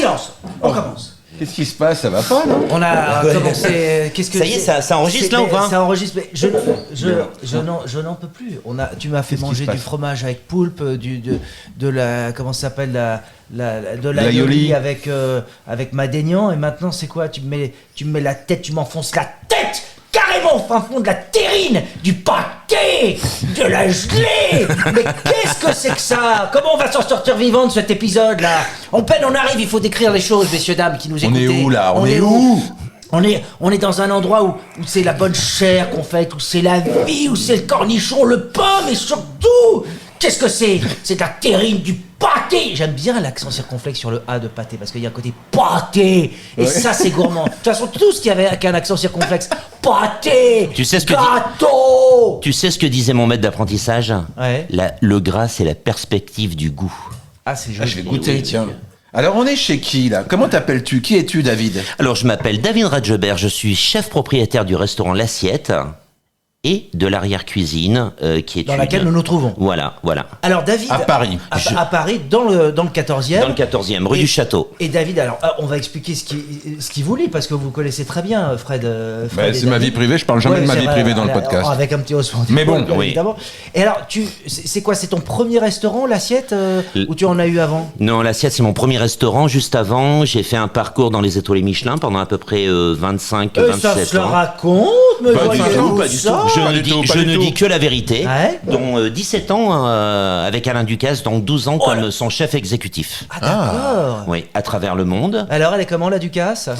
silence. On commence. Qu'est-ce qui se passe? Ça va pas, non? On a commencé. Qu'est-ce que Ça y est, ça enregistre là ou pas? Ça enregistre. Mais je n'en peux plus. Tu m'as fait manger du fromage avec poulpe, de la comment ça s'appelle de la yoli avec madénian, et maintenant c'est quoi? Tu me mets la tête, tu m'enfonces la tête carrément au fin fond de la terrine, du pâté, de la gelée. Mais qu'est-ce que c'est que ça? Comment on va s'en sortir vivant de cet épisode là? En peine on arrive, il faut décrire les choses, messieurs dames qui nous écoutez. On est où là? On est où? On est dans un endroit où c'est la bonne chair qu'on fait, où c'est la vie, où c'est le cornichon, le pain, mais surtout, qu'est-ce que c'est? C'est de la terrine, du pâté. J'aime bien l'accent circonflexe sur le A de pâté, parce qu'il y a un côté pâté, et ça c'est gourmand. De toute façon, tout ce qui avait un accent circonflexe, pâté, gâteau. Tu sais ce que disait mon maître d'apprentissage? Ouais. Le gras, c'est la perspective du goût. Ah, c'est joli. Je vais goûter, tiens. Alors, on est chez qui, là? Comment t'appelles-tu? Qui es-tu, David? Alors, je m'appelle David Radgebert, je suis chef propriétaire du restaurant L'Assiette et de l'arrière-cuisine, qui est dans laquelle nous nous trouvons. Voilà. Alors, David... À Paris. À Paris, dans le 14e. Dans le 14e, rue du Château. Et David, alors, on va expliquer ce qui vous lie, parce que vous connaissez très bien Fred c'est ma vie privée, je parle jamais de ma vie privée dans le podcast. Avec un petit haussement. Mais bon, oui. Évidemment. Et alors, c'est quoi? C'est ton premier restaurant, L'Assiette, ou tu en as eu avant? Non, L'Assiette, c'est mon premier restaurant. Juste avant, j'ai fait un parcours dans les étoiles Michelin pendant à peu près 25-27 ça se le ans. raconte, mais Pas du tout, Pas du tout. Je ne dis que la vérité. Ouais. Dont 17 ans avec Alain Ducasse, donc 12 ans comme son chef exécutif. Ah, d'accord. Oui, à travers le monde. Alors, elle est comment, la Ducasse?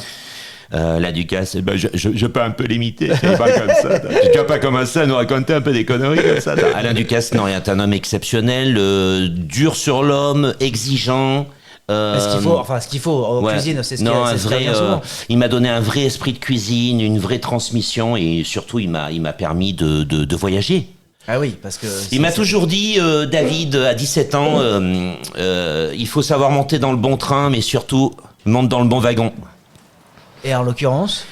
La Ducasse, je peux un peu l'imiter, c'est pas comme ça. Tu dois pas commencer à nous raconter un peu des conneries comme ça. Alain Ducasse, non, est un homme exceptionnel, dur sur l'homme, exigeant. Ce qu'il faut en cuisine, c'est ce qu'il y a souvent. Il m'a donné un vrai esprit de cuisine, une vraie transmission, et surtout il m'a permis de voyager. Ah oui, parce que... Il m'a toujours dit, David, à 17 ans, il faut savoir monter dans le bon train, mais surtout, monte dans le bon wagon. Et en l'occurrence,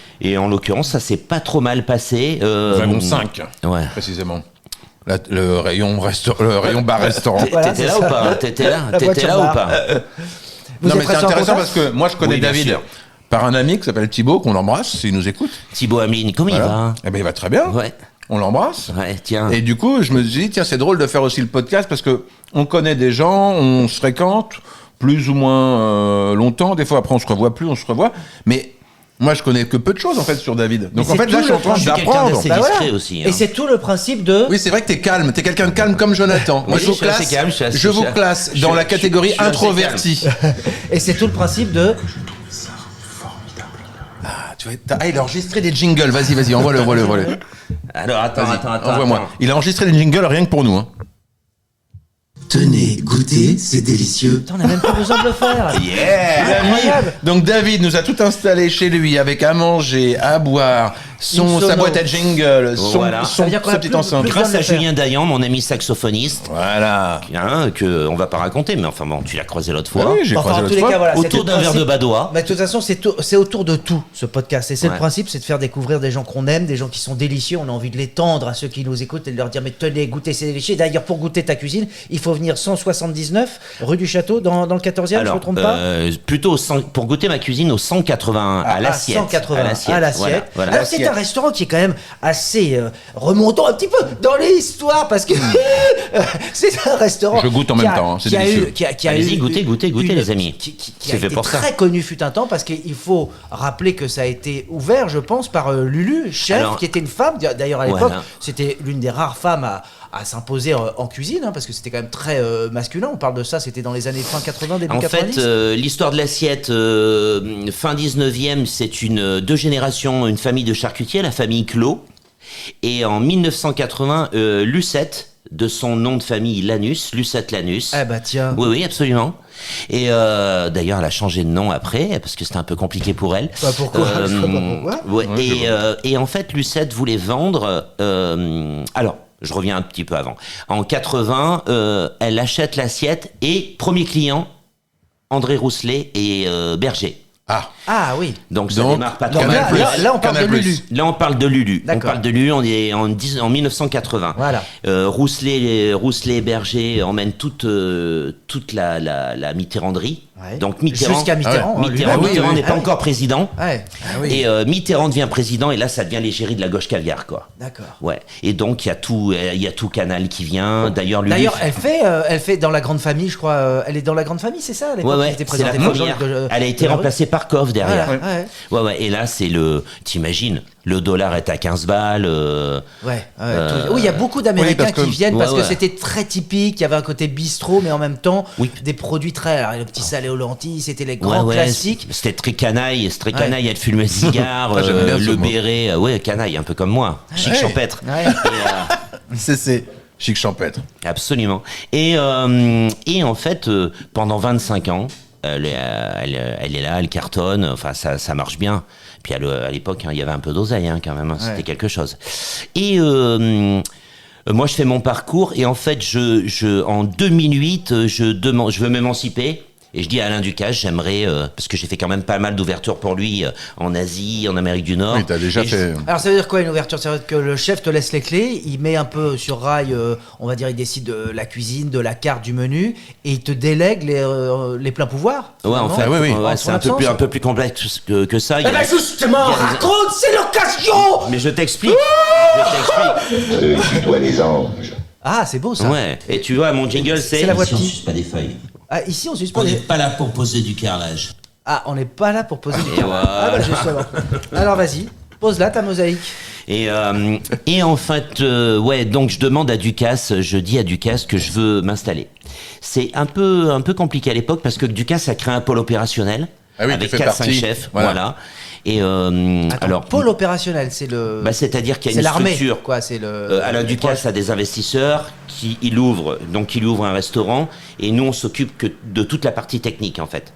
ça s'est pas trop mal passé. Wagon 5, Ouais. précisément. Le rayon bar-restaurant. Voilà, T'étais c'est là ça. ou pas? T'étais là voiture ou bar. pas? Non, mais c'est restés en intéressant contact parce que moi, je connais Oui, bien David sûr. par un ami qui s'appelle Thibaut, qu'on embrasse, s'il nous écoute. Thibaut Hameline, comment il va? Eh ben, il va très bien. Ouais. On l'embrasse. Ouais, tiens. Et du coup, je me suis dit, tiens, c'est drôle de faire aussi le podcast parce que on connaît des gens, on se fréquente plus ou moins longtemps. Des fois, après, on se revoit plus, on se revoit. Mais moi, je connais que peu de choses, en fait, sur David. Donc, en fait, là, je suis en train quelqu'un d'apprendre. d'assez discret aussi. Et c'est tout le principe de... Oui, c'est vrai que t'es calme. T'es quelqu'un de calme comme Jonathan. Moi, Oui, je vous je suis assez classe, calme, je suis assez je vous calme. classe Je dans suis- la catégorie je suis assez introverti. Et c'est tout le principe de... Il a enregistré des jingles. Vas-y, envoie-le. Alors, attends. Envoie-moi. Il a enregistré des jingles rien que pour nous. Hein. Tenez, goûtez, c'est délicieux. Putain, on n'a même pas besoin de le faire. Yeah. Incroyable. Donc David nous a tout installé chez lui avec à manger, à boire, sa sono. boîte à jingle, Voilà. Ça veut dire qu'on sa a petite plus- enceinte. plus- Grâce besoin à de le faire. Julien Dayan, mon ami saxophoniste, Voilà. que on va pas raconter, mais enfin bon, tu l'as croisé l'autre fois. Ah oui, j'ai Enfin, croisé en l'autre tous les fois. cas, voilà, c'était Autour le d'un verre de principe. badois. Mais de toute façon, c'est autour de tout, ce podcast. Et c'est le Ouais. principe, c'est de faire découvrir des gens qu'on aime, des gens qui sont délicieux. On a envie de les tendre à ceux qui nous écoutent et de leur dire, mais tenez, goûtez, c'est délicieux. D'ailleurs, pour goûter ta cuisine, il faut venir 179 rue du Château, dans le 14e, je ne me trompe pas. Plutôt pour goûter ma cuisine au 180 à l'assiette. 180 à l'assiette. Voilà. Alors, c'est un restaurant qui est quand même assez remontant un petit peu dans l'histoire parce que c'est un restaurant. Je goûte en même temps, hein, c'est délicieux. Allez-y, goûtez, les amis. Qui C'est a fait été pour ça. très connu fut un temps parce qu'il faut rappeler que ça a été ouvert, je pense, par Lulu, chef, Alors, qui était une femme. D'ailleurs, à l'époque, voilà. c'était l'une des rares femmes à s'imposer en cuisine, hein, parce que c'était quand même très masculin. On parle de ça, c'était dans les années fin 80, début En 90. fait, l'histoire de l'assiette, fin 19e, c'est deux générations, une famille de charcutiers, la famille Clos. Et en 1980, Lucette, de son nom de famille Lanus, Lucette Lanus. Ah bah tiens. Oui, absolument. Et d'ailleurs, elle a changé de nom après, parce que c'était un peu compliqué pour elle. Bah, pourquoi Je sais pas pourquoi. Ouais, et en fait, Lucette voulait vendre... alors, je reviens un petit peu avant. En 80, elle achète l'assiette et premier client, André Rousselet et Berger. Ah oui. Donc ça Donc, démarre pas trop Donc Canal+. mal. là, on parle de Canal+. Lulu. Là, on parle de Lulu. On D'accord. parle de Lulu, on est en 1980. Voilà. Rousselet et Berger emmènent toute la Mitterranderie. Ouais. Donc Mitterrand, jusqu'à Mitterrand, Mitterrand n'est pas encore président. Ouais. Et Mitterrand devient président et là ça devient l'égérie de la gauche caviar quoi. D'accord. Ouais. Et donc il y a tout Canal qui vient. D'ailleurs elle fait dans la grande famille, je crois. Elle est dans la grande famille, c'est ça à l'époque, Ouais, elle était c'est la présentée première. Elle a été remplacée par Coff derrière. Voilà, Ouais. Et là c'est t'imagines, le dollar est à 15 balles. Oui, il y a beaucoup d'Américains qui viennent parce que c'était très typique. Il y avait un côté bistrot, mais en même temps des produits très. Alors, le petit salé aux lentilles, c'était les grands classiques. C'était très canaille, elle fumait le cigare, le béret. Canaille, un peu comme moi, chic champêtre. Ouais. C'est chic champêtre. Absolument. Et en fait, pendant 25 ans, elle est là, elle cartonne. Enfin, ça marche bien. Puis à l'époque, il y avait un peu d'oseille quand même. C'était quelque chose. Et moi, je fais mon parcours et en fait, en 2008, je veux m'émanciper. Et je dis à Alain Ducasse, j'aimerais, parce que j'ai fait quand même pas mal d'ouvertures pour lui en Asie, en Amérique du Nord. Oui, t'as déjà fait. Alors ça veut dire quoi une ouverture? Ça veut dire que le chef te laisse les clés, il met un peu sur rail, on va dire, il décide de la cuisine, de la carte, du menu, et il te délègue les pleins pouvoirs. Ouais, en fait, c'est un peu plus complexe que ça. Eh ben justement, raconte, c'est l'occasion. Mais je t'explique. Tu dois les anges. Ah, c'est beau ça. Ouais. Et tu vois, mon jingle, c'est la voix de on qui? suce pas des feuilles. Ah, ici on suce pas On n'est pas là pour poser du carrelage. Ah, on n'est pas là pour poser du carrelage. Ah bah justement. Alors vas-y, pose là ta mosaïque. Et en fait, donc je demande à Ducasse, je dis à Ducasse que je veux m'installer. C'est un peu compliqué à l'époque parce que Ducasse a créé un pôle opérationnel avec 4-5 chefs. Voilà. Et alors, pôle opérationnel, c'est le. C'est-à-dire qu'il y a une structure. Quoi, c'est le. Alain Ducasse a des investisseurs il ouvre un restaurant et nous on s'occupe de toute la partie technique en fait.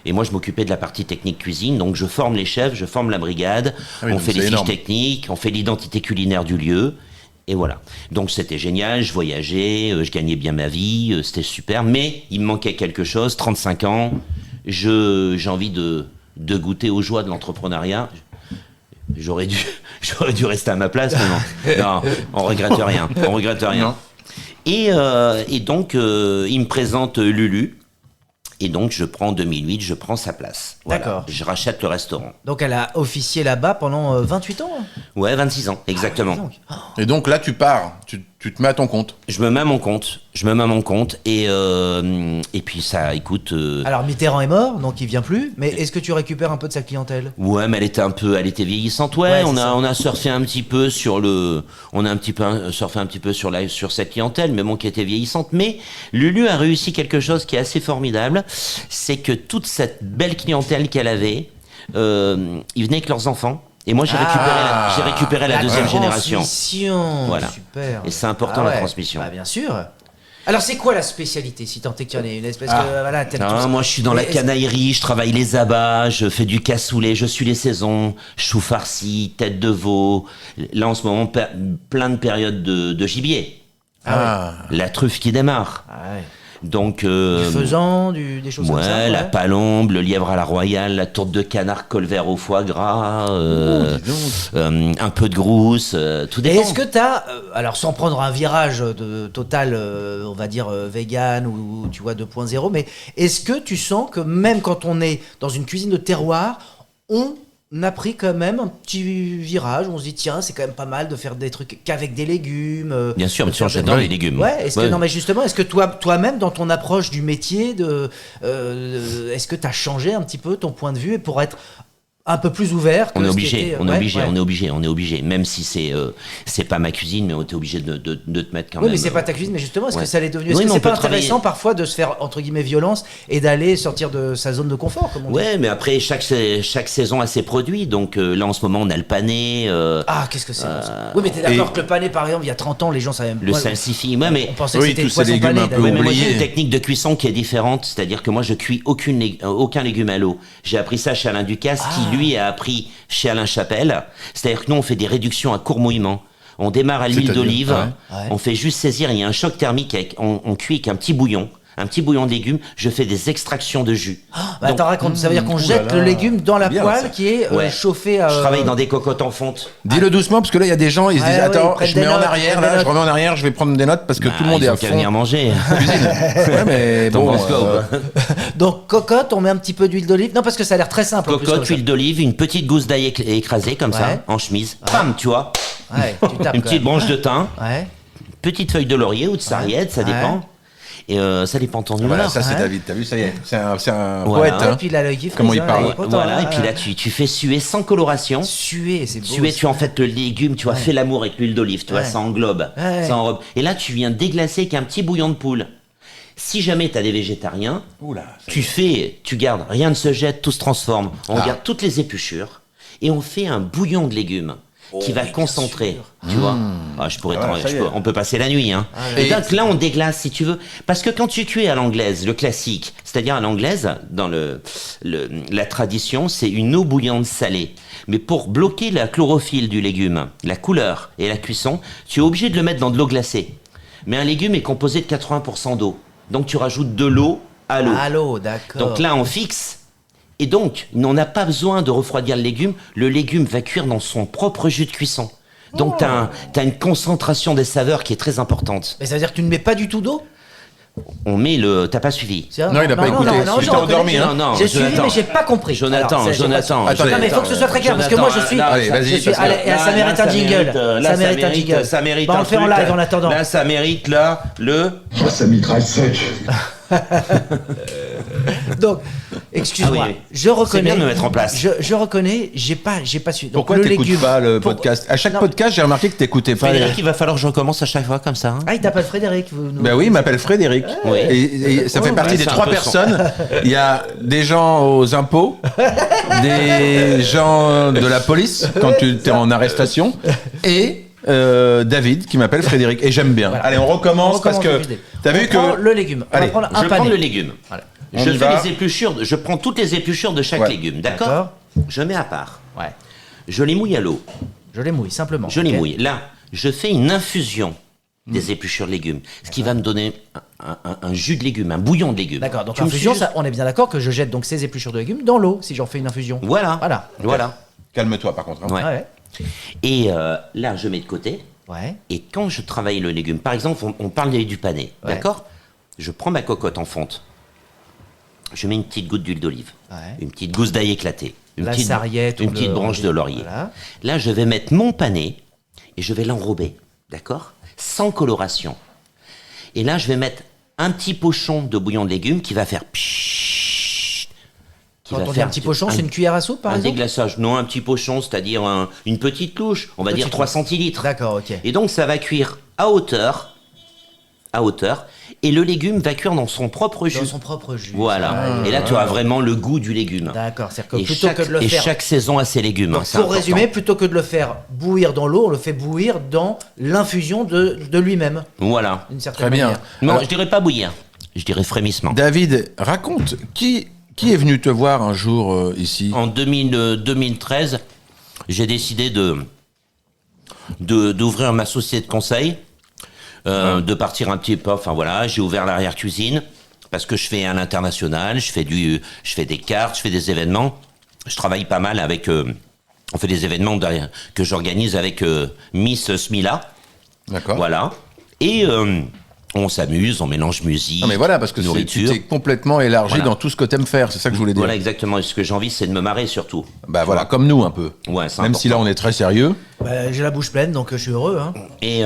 Et moi je m'occupais de la partie technique cuisine, donc je forme les chefs, je forme la brigade, on fait les fiches techniques, on fait l'identité culinaire du lieu. Et voilà. Donc c'était génial, je voyageais, je gagnais bien ma vie, c'était super, mais il me manquait quelque chose, 35 ans, j'ai envie de goûter aux joies de l'entrepreneuriat. J'aurais dû rester à ma place, mais non, on regrette rien. Non. Et donc, il me présente Lulu. Et donc, en 2008, je prends sa place. Voilà. D'accord. Je rachète le restaurant. Donc, elle a officié là-bas pendant 28 ans. Ouais, 26 ans, exactement. Et donc là, tu pars, tu te mets à ton compte. Je me mets à mon compte. Et puis ça, écoute... Alors, Mitterrand est mort, donc il vient plus. Mais est-ce que tu récupères un peu de sa clientèle? Ouais, mais elle était vieillissante. Ouais, on a surfé un petit peu sur sur cette clientèle, mais bon, qui était vieillissante. Mais Lulu a réussi quelque chose qui est assez formidable. C'est que toute cette belle clientèle qu'elle avait, ils venaient avec leurs enfants. Et moi, j'ai récupéré la deuxième génération. Voilà. Super. Et c'est important, la transmission. Bah, bien sûr. Alors, c'est quoi la spécialité, si tant est qu'il y en ait une espèce que, voilà, moi, je suis dans la canaillerie, je travaille les abats, je fais du cassoulet, je suis les saisons, chou farci, tête de veau. Là, en ce moment, plein de périodes de gibier. La truffe qui démarre. Donc, du faisan, des choses comme ça. La palombe, le lièvre à la royale, la tourte de canard colvert au foie gras, un peu de grousse, tout dépend. Et est-ce que t'as, alors sans prendre un virage total, on va dire vegan ou tu vois 2.0, mais est-ce que tu sens que même quand on est dans une cuisine de terroir, on a pris quand même un petit virage, on se dit tiens, c'est quand même pas mal de faire des trucs qu'avec des légumes. Bien sûr, j'adore les légumes. Ouais, non mais justement, est-ce que toi-même dans ton approche du métier est-ce que tu as changé un petit peu ton point de vue pour être un peu plus ouvert? On est obligé. Même si c'est pas ma cuisine, mais on était obligé de te mettre quand même. Oui, mais c'est pas ta cuisine, mais justement, est-ce que ça l'est devenu? Est-ce que c'est pas intéressant parfois de se faire, entre guillemets, violence et d'aller sortir de sa zone de confort, comme on dit? Ouais, mais après, chaque saison a ses produits. Donc là, en ce moment, on a le pané. Qu'est-ce que c'est Oui, mais t'es d'accord que le pané, par exemple, il y a 30 ans, les gens savaient même pas. Le salsifis, ouais, mais. On pensait que c'était le poisson pané. Mais moi, j'ai une technique de cuisson qui est différente. C'est-à-dire que moi, je cuis aucun légume à l'eau. J'ai appris ça chez Alain Ducasse, qui lui a appris chez Alain Chapelle. C'est-à-dire que nous, on fait des réductions à court mouillement. On démarre à l'huile d'olive, on fait juste saisir, il y a un choc thermique, on cuit avec un petit bouillon, un petit bouillon de légumes, je fais des extractions de jus. Attends, raconte, ça veut dire qu'on jette le légume dans la poêle qui est chauffée à... Je travaille dans des cocottes en fonte. Dis-le doucement, parce que là, il y a des gens, ils se disent, attends, je mets en arrière, là, je remets en arrière, je vais prendre des notes, parce que tout le monde est à fond. Ils ont qu'à venir manger. Ouais, mais bon... Donc, cocotte, on met un petit peu d'huile d'olive. Non, parce que ça a l'air très simple. Cocotte, huile d'olive, une petite gousse d'ail écrasée, comme ça, en chemise. Pam, tu vois. Ouais, tu tapes, une petite branche de thym. Ouais. Petite feuille de laurier ou de sarriette, ça dépend. Et ça dépend de ton humeur. Voilà, ça c'est David, t'as vu, ça y est, c'est un Voilà. poète. Et puis il a l'œil qui frise. Comment il parle. Voilà, et puis là, tu fais suer sans coloration. Suer, c'est beau. Suer, tu en fait le légume, tu vois, fais l'amour avec l'huile d'olive, tu vois, ça englobe, ça enrobe. Et là, tu viens déglacer avec un petit bouillon de poule. Si jamais t'as des végétariens, tu gardes, rien ne se jette, tout se transforme. On garde toutes les épluchures et on fait un bouillon de légumes. Qui va concentrer, tu vois. Je pourrais on peut passer la nuit, hein. Et donc là, on déglace, si tu veux. Parce que quand tu cuis à l'anglaise, le classique, c'est-à-dire à l'anglaise, dans la tradition, c'est une eau bouillante salée. Mais pour bloquer la chlorophylle du légume, la couleur et la cuisson, tu es obligé de le mettre dans de l'eau glacée. Mais un légume est composé de 80% d'eau. Donc tu rajoutes de l'eau à l'eau. À l'eau, d'accord. Donc là, on fixe. Et donc, on n'a pas besoin de refroidir le légume va cuire dans son propre jus de cuisson. Donc, t'as une concentration des saveurs qui est très importante. Mais ça veut dire que tu ne mets pas du tout d'eau ? On met t'as pas suivi. Non, il n'a pas écouté. Il était endormi. J'ai suivi, mais j'ai pas compris. Jonathan. Attendez, mais il faut que ce soit très clair, parce que moi je suis. Allez, vas-y. Ça mérite un jingle. Ça mérite un jingle. Ça mérite on le fait en live en attendant. Là, ça mérite, Oh, ça mitraille sec. Donc, excuse-moi, je reconnais. C'est bien de me mettre en place. Je reconnais, j'ai pas su. Donc, pourquoi t'écoutes pas le podcast ? À chaque podcast, j'ai remarqué que t'écoutais pas. Frédéric, il va falloir que je recommence à chaque fois comme ça. Ah, il t'appelle Frédéric. Ben oui, il m'appelle Frédéric. Et ça fait partie des 3 personnes. Il y a des gens aux impôts, des gens de la police quand tu es en arrestation, et David qui m'appelle Frédéric. Et j'aime bien. Allez, on recommence parce que t'as vu que le légume. On va prendre un je panier. prends le légume. Voilà. Je prends toutes les épluchures de chaque légume, d'accord ? Je mets à part. Ouais. Je les mouille à l'eau. Je les mouille, simplement. Je les mouille. Là, je fais une infusion des épluchures de légumes, ce qui va me donner un jus de légumes, un bouillon de légumes. D'accord, donc infusion, on est bien d'accord que je jette donc ces épluchures de légumes dans l'eau si j'en fais une infusion. Voilà. Calme-toi par contre. Hein. Ouais. Et là, je mets de côté. Ouais. Et quand je travaille le légume, par exemple, on parle du pané, d'accord ? Je prends ma cocotte en fonte. Je mets une petite goutte d'huile d'olive, une petite gousse d'ail éclatée, une petite branche de laurier. Voilà. Là, je vais mettre mon pané et je vais l'enrober, d'accord ? Sans coloration. Et là, je vais mettre un petit pochon de bouillon de légumes qui va faire pshhh. Quand on dit un petit pochon, c'est une cuillère à soupe, par exemple ? Un déglaçage. Non, un petit pochon, c'est-à-dire une petite louche, on va dire 3 centilitres. D'accord, ok. Et donc, ça va cuire à hauteur, et le légume va cuire dans son propre jus. Dans son propre jus. Voilà. Et là, tu as vraiment le goût du légume. D'accord. C'est-à-dire que plutôt que de le faire... Et chaque saison a ses légumes. Donc, pour résumer, plutôt que de le faire bouillir dans l'eau, on le fait bouillir dans l'infusion de lui-même. Voilà. D'une certaine Très bien. manière. Non, Alors, je dirais pas bouillir. Je dirais frémissement. David, raconte, qui est venu te voir un jour ici ? En 2013, j'ai décidé d'ouvrir ma société de conseil. De partir un petit peu, enfin voilà, j'ai ouvert l'arrière-cuisine parce que je fais à l'international, je fais des cartes, je fais des événements, je travaille pas mal avec, on fait des événements que j'organise avec Miss Smila. D'accord. Voilà. Et on s'amuse, on mélange musique, non mais voilà, parce que tu t'es complètement élargi dans tout ce que t'aimes faire, c'est ça que je voulais dire. Voilà, exactement. Et ce que j'ai envie, c'est de me marrer surtout. Bah voilà, comme nous un peu. Ouais, c'est même important. si là on est très sérieux. Bah, j'ai la bouche pleine, donc je suis heureux. Hein. Et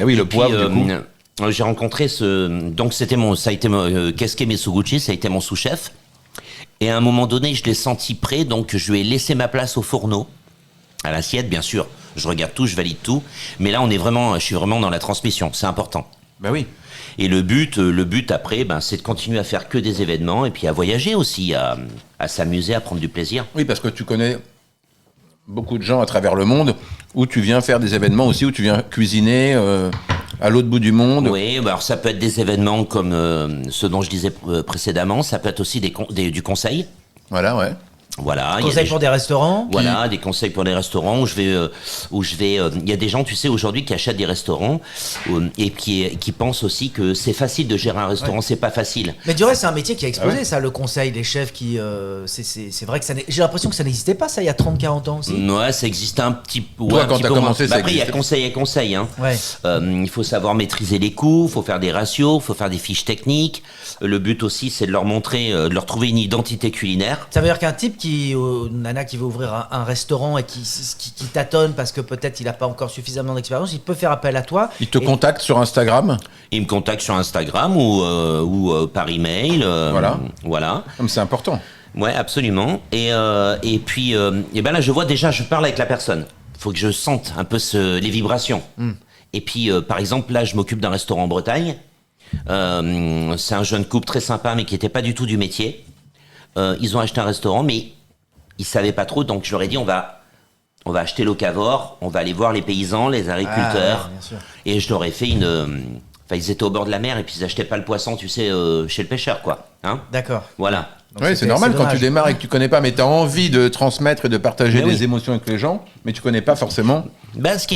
oui, le poivre, du coup. J'ai rencontré donc ça a été Keisuke Misoguchi, ça a été mon sous-chef. Et à un moment donné, je l'ai senti prêt, donc je lui ai laissé ma place au fourneau, à l'assiette, bien sûr. Je regarde tout, je valide tout. Mais là, je suis vraiment dans la transmission, c'est important. Bah oui. Et le but après, c'est de continuer à faire que des événements et puis à voyager aussi, à s'amuser, à prendre du plaisir. Oui, parce que tu connais beaucoup de gens à travers le monde où tu viens faire des événements aussi, où tu viens cuisiner à l'autre bout du monde. Oui, alors ça peut être des événements comme ceux dont je disais précédemment, ça peut être aussi du conseil. Voilà, ouais. Voilà. Conseils pour des restaurants. Voilà, des conseils pour les restaurants où je vais. Il y a des gens, tu sais, aujourd'hui qui achètent des restaurants et qui pensent aussi que c'est facile de gérer un restaurant. C'est pas facile. Mais du reste, c'est un métier qui a explosé, ça, le conseil, les chefs qui. C'est vrai que j'ai l'impression que ça n'existait pas, ça, il y a 30-40 ans aussi. Ouais, ça existait un petit peu. Toi, quand t'as commencé, ça après, il y a conseil et conseil. Hein. Ouais. Il faut savoir maîtriser les coûts, il faut faire des ratios, il faut faire des fiches techniques. Le but aussi, c'est de leur montrer, de leur trouver une identité culinaire. Ça veut dire qu'un type une nana qui veut ouvrir un restaurant et qui tâtonne parce que peut-être il n'a pas encore suffisamment d'expérience, il peut faire appel à toi. Il te contacte sur Instagram. Il me contacte sur Instagram ou par email. Voilà. Comme c'est important. Ouais, absolument. Et puis, ben là, je parle avec la personne. Il faut que je sente un peu les vibrations. Et puis, par exemple, là, je m'occupe d'un restaurant en Bretagne. C'est un jeune couple très sympa, mais qui n'était pas du tout du métier. Ils ont acheté un restaurant, mais ils savaient pas trop, donc je leur ai dit on va acheter locavore, on va aller voir les paysans, les agriculteurs, bien sûr. Et je leur ai fait ils étaient au bord de la mer et puis ils achetaient pas le poisson, tu sais, chez le pêcheur, quoi. Hein ? D'accord. Voilà. Oui, c'est normal quand tu démarres et que tu connais pas, mais tu as envie de transmettre et de partager des émotions avec les gens, mais tu connais pas forcément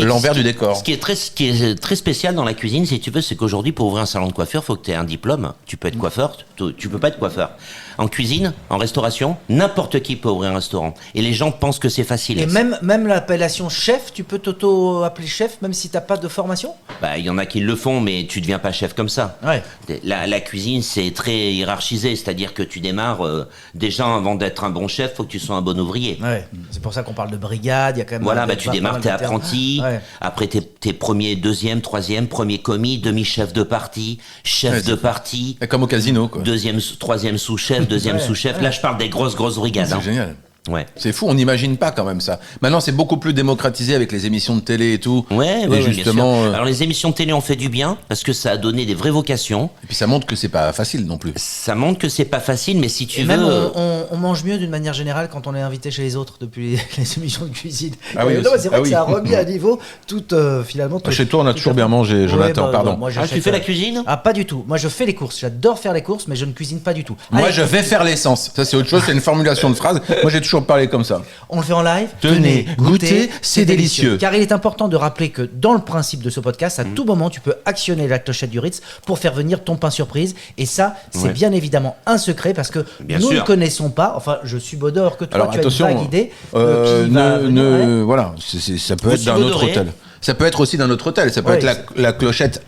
l'envers du décor. Ce qui est très spécial dans la cuisine, si tu veux, c'est qu'aujourd'hui, pour ouvrir un salon de coiffure, il faut que tu aies un diplôme. Tu peux être coiffeur, tu peux pas être coiffeur. En cuisine, en restauration, n'importe qui peut ouvrir un restaurant. Et les gens pensent que c'est facile. Et même l'appellation chef, tu peux t'auto-appeler chef même si t'as pas de formation ? Bah, il y en a qui le font, mais tu deviens pas chef comme ça. Ouais. La cuisine, c'est très hiérarchisé, c'est-à-dire que tu démarres déjà avant d'être un bon chef, faut que tu sois un bon ouvrier. Ouais. C'est pour ça qu'on parle de brigade. Il y a quand même. Voilà, tu démarres, t'es apprenti. Ouais. Après, t'es premier, deuxième, troisième, premier commis, demi-chef de partie, chef de partie. Comme au casino, quoi. Troisième sous-chef, deuxième sous-chef. Ouais. Là, je parle des grosses brigades. C'est génial. Ouais. C'est fou, on n'imagine pas quand même ça. Maintenant, c'est beaucoup plus démocratisé avec les émissions de télé et tout. Ouais, justement. Bien sûr. Alors, les émissions de télé ont fait du bien parce que ça a donné des vraies vocations. Et puis, ça montre que c'est pas facile non plus. Ça montre que c'est pas facile, mais si tu veux. Même on mange mieux d'une manière générale quand on est invité chez les autres depuis les émissions de cuisine. Ah oui, c'est vrai que ça a remis à niveau finalement. Chez toi, on a toujours bien mangé, Jonathan, pardon. Moi, tu fais la cuisine ? Ah, pas du tout. Moi, je fais les courses. J'adore faire les courses, mais je ne cuisine pas du tout. Moi, je vais faire l'essence. Ça, c'est autre chose, c'est une formulation de phrase. Moi, j'ai toujours parlé comme ça. On le fait en live. Tenez, goûtez, c'est délicieux. Car il est important de rappeler que dans le principe de ce podcast, à tout moment, tu peux actionner la clochette du Ritz pour faire venir ton pain surprise. Et ça, c'est bien évidemment un secret parce que nous ne connaissons pas. Enfin, je suis Baudor que toi, alors, tu attention, as une vague idée. Voilà, ça peut être d'un autre hôtel. Ça peut être aussi d'un autre hôtel. Ça peut être la clochette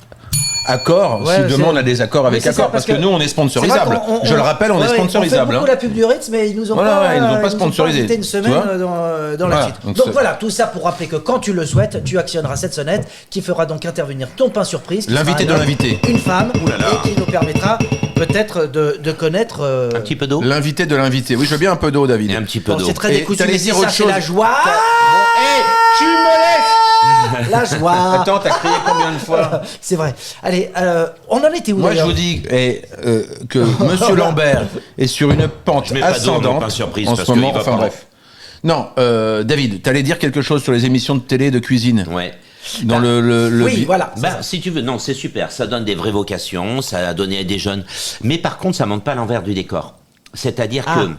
Accor, si demain on a des accords avec Accor, parce que nous on est sponsorisable. Je le rappelle, on est sponsorisable. On fait beaucoup la pub du Ritz, mais ils nous ont pas sponsorisé une semaine dans la suite. Donc voilà, tout ça pour rappeler que quand tu le souhaites, tu actionneras cette sonnette qui fera donc intervenir ton pain surprise. L'invité de l'invité. Une femme, et qui nous permettra peut-être de connaître un petit peu d'eau. L'invité de l'invité. Oui, je veux bien un peu d'eau, David. Et un petit peu d'eau. C'est très décousu, dire autre chose. C'est la joie. Tu me laisses. La joie. Attends, t'as crié combien de fois ? C'est vrai. Allez, on en était où Moi, je vous dis que Monsieur Lambert est sur une pente ascendante surprise en ce moment. Enfin bref. Non, David, t'allais dire quelque chose sur les émissions de télé de cuisine. Ouais. Dans oui, voilà. Si tu veux, non, c'est super. Ça donne des vraies vocations, ça a donné à des jeunes. Mais par contre, ça montre pas l'envers du décor. C'est-à-dire que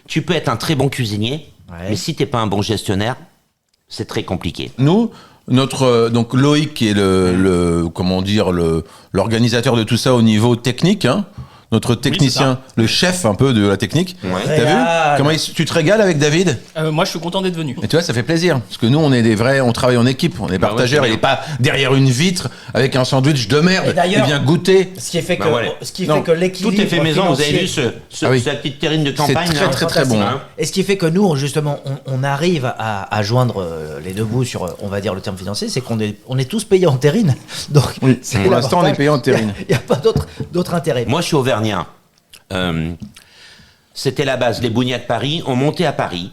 tu peux être un très bon cuisinier, mais si t'es pas un bon gestionnaire, c'est très compliqué. Nous, donc Loïc qui est l'organisateur de tout ça au niveau technique, hein, notre technicien, le chef un peu de la technique. Ouais. T'as vu tu te régales avec David ? Moi, je suis content d'être venu. Et tu vois, ça fait plaisir parce que nous, on est des vrais, on travaille en équipe, on est partageurs. Il n'est pas derrière une vitre avec un sandwich de merde. Il vient goûter. Ce qui fait que l'équilibre. Tout est fait maison. Vous avez vu sa petite terrine de campagne. C'est très bon. Hein. Et ce qui fait que nous, justement, on arrive à joindre les deux bouts sur, on va dire, le terme financier, c'est qu'on est tous payés en terrine. Donc, pour l'instant, on est payés en terrine. Il n'y a pas d'autre intérêt. Moi, je suis auvergnat. C'était la base. Les Bougnats de Paris, on montait à Paris.